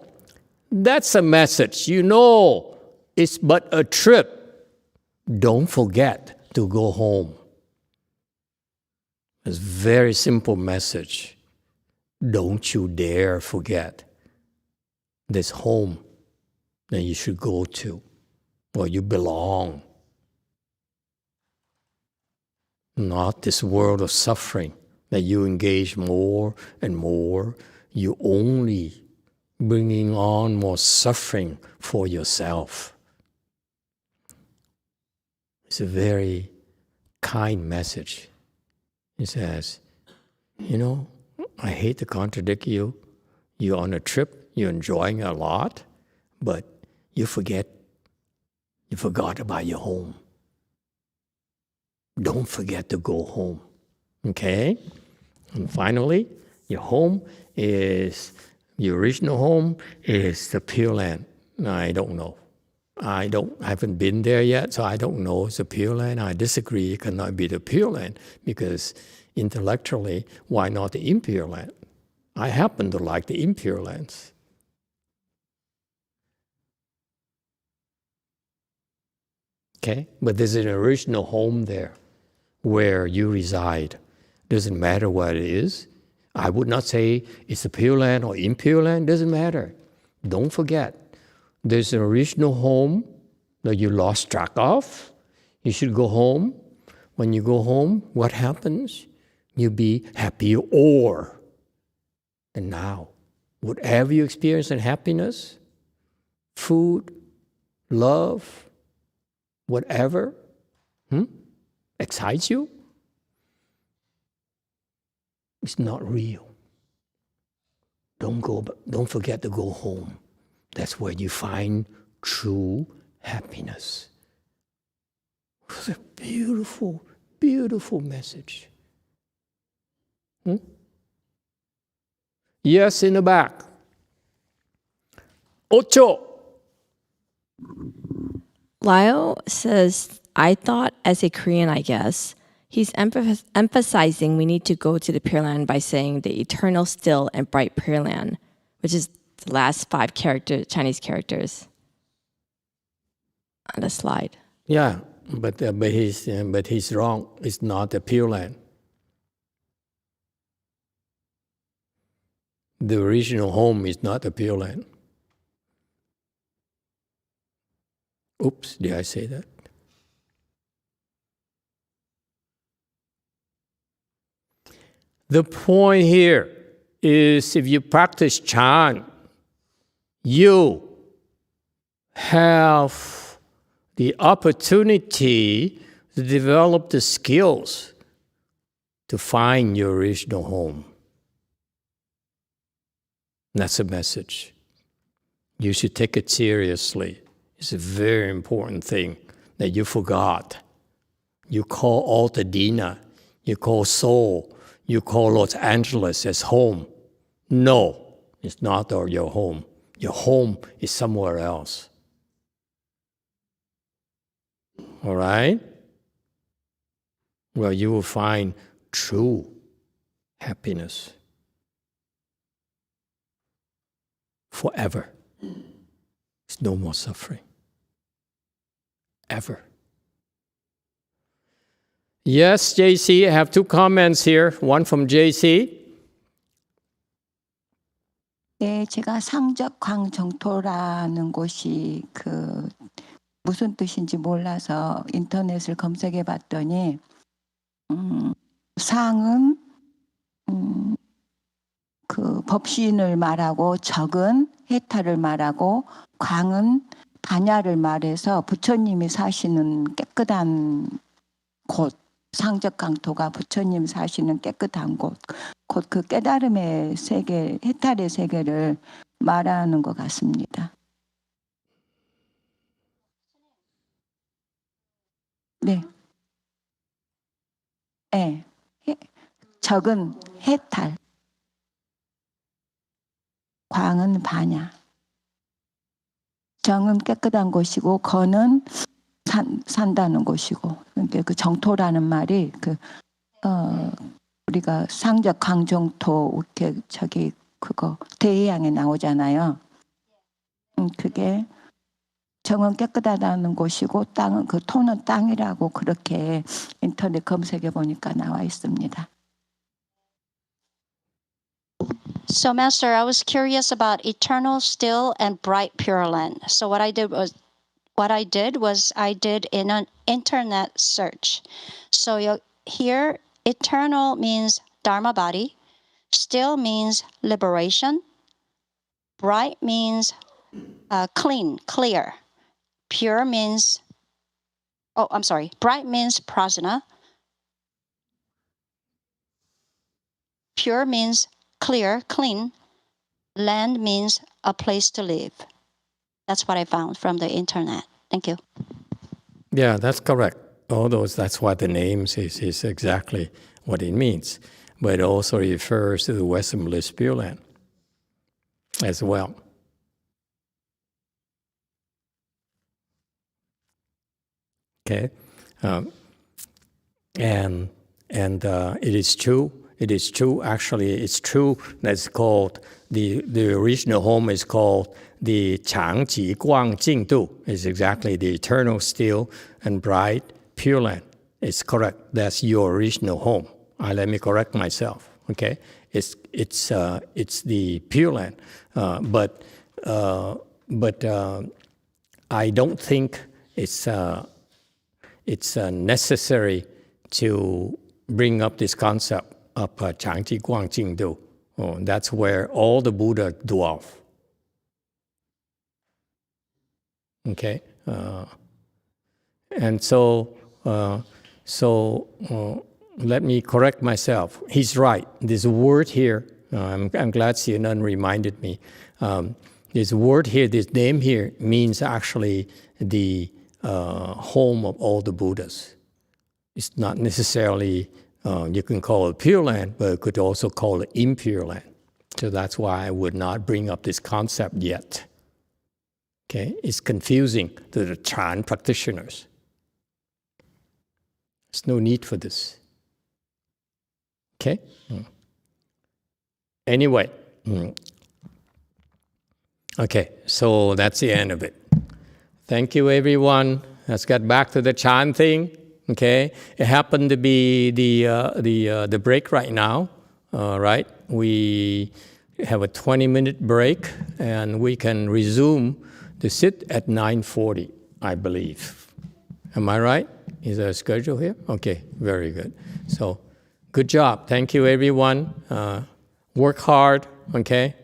That's a message. You know, it's but a trip. Don't forget to go home. It's a very simple message. Don't you dare forget this home that you should go to, where you belong. Not this world of suffering that you engage more and more. You only bringing on more suffering for yourself. It's a very kind message. It says, you know, I hate to contradict you. You're on a trip, you're enjoying a lot, but you forgot about your home. Don't forget to go home. Okay? And finally, your home is, your original home is the Pure Land. I don't know. I haven't been there yet, so I don't know it's the Pure Land. I disagree. It cannot be the Pure Land because intellectually, why not the impure land? I happen to like the impure lands. Okay? But there's an original home there where you reside. Doesn't matter what it is. I would not say it's a pure land or impure land. Doesn't matter. Don't forget. There's an original home that you lost track of. You should go home. When you go home, what happens? You be happier or. And now, whatever you experience in happiness, food, love, whatever, excites you, it's not real. Don't forget to go home. That's where you find true happiness. It's a beautiful, beautiful message. Yes, in the back. Ocho. Lyle says, I thought, as a Korean, I guess, he's emphasizing we need to go to the Pure Land by saying the eternal, still, and bright Pure Land, which is the last 5 Chinese characters on the slide. Yeah, but he's wrong. It's not the Pure Land. The original home is not the Pure Land. Oops, did I say that? The point here is if you practice Chan, you have the opportunity to develop the skills to find your original home. That's a message. You should take it seriously. It's a very important thing that you forgot. You call Altadena, you call Seoul, you call Los Angeles as home. No, it's not your home. Your home is somewhere else. All right? Well, you will find true happiness forever. There's no more suffering. Ever. Yes, JC, I have 2 comments here. One from JC. 네, 제가 상적광정토라는 곳이 무슨 뜻인지 몰라서 인터넷을 검색해 봤더니 상은 법신을 말하고 적은 해탈을 말하고 광은 반야를 말해서 부처님이 사시는 깨끗한 곳, 상적강토가 부처님 사시는 깨끗한 곳, 곧 그 깨달음의 세계, 해탈의 세계를 말하는 것 같습니다. 네. 네. 적은 해탈, 광은 반야. 정은 깨끗한 곳이고 거는 산다는 곳이고. 그러니까 그 정토라는 말이 우리가 상적 강정토 이렇게 그거 대해양에 나오잖아요. 그게 정은 깨끗하다는 곳이고 땅은 그 토는 땅이라고 그렇게 인터넷 검색해 보니까 나와 있습니다. So, Master, I was curious about eternal, still, and bright Pure Land. So what I did was I did in an internet search. So here, eternal means Dharma body, still means liberation, bright means clean, clear, pure means, bright means prajna, pure means clear, clean, land means a place to live. That's what I found from the internet. Thank you. Yeah, that's correct. All those, that's what the names is exactly what it means. But it also refers to the Western Bliss Pure Land as well. Okay, and it is true. It is true. Actually, it's true. That's called the original home is called the Changji Guang Jingdu. It's exactly the eternal, still, and bright Pure Land. It's correct. That's your original home. Let me correct myself. Okay, it's the Pure Land, but I don't think it's necessary to bring up this concept of Changji Guang Jingdu. That's where all the Buddha dwell. Okay, and so let me correct myself. He's right. This word here, I'm glad CNN reminded me. This word here, this name here, means actually the home of all the Buddhas. It's not necessarily, you can call it Pure Land, but you could also call it impure land. So that's why I would not bring up this concept yet. Okay, it's confusing to the Chan practitioners. There's no need for this. Okay? Anyway. Okay, so that's the end of it. Thank you, everyone. Let's get back to the chanting. Okay, it happened to be the break right now. Right, we have a 20-minute break, and we can resume the sit at 9:40, I believe. Am I right? Is there a schedule here? Okay, very good. So, good job. Thank you, everyone. Work hard. Okay.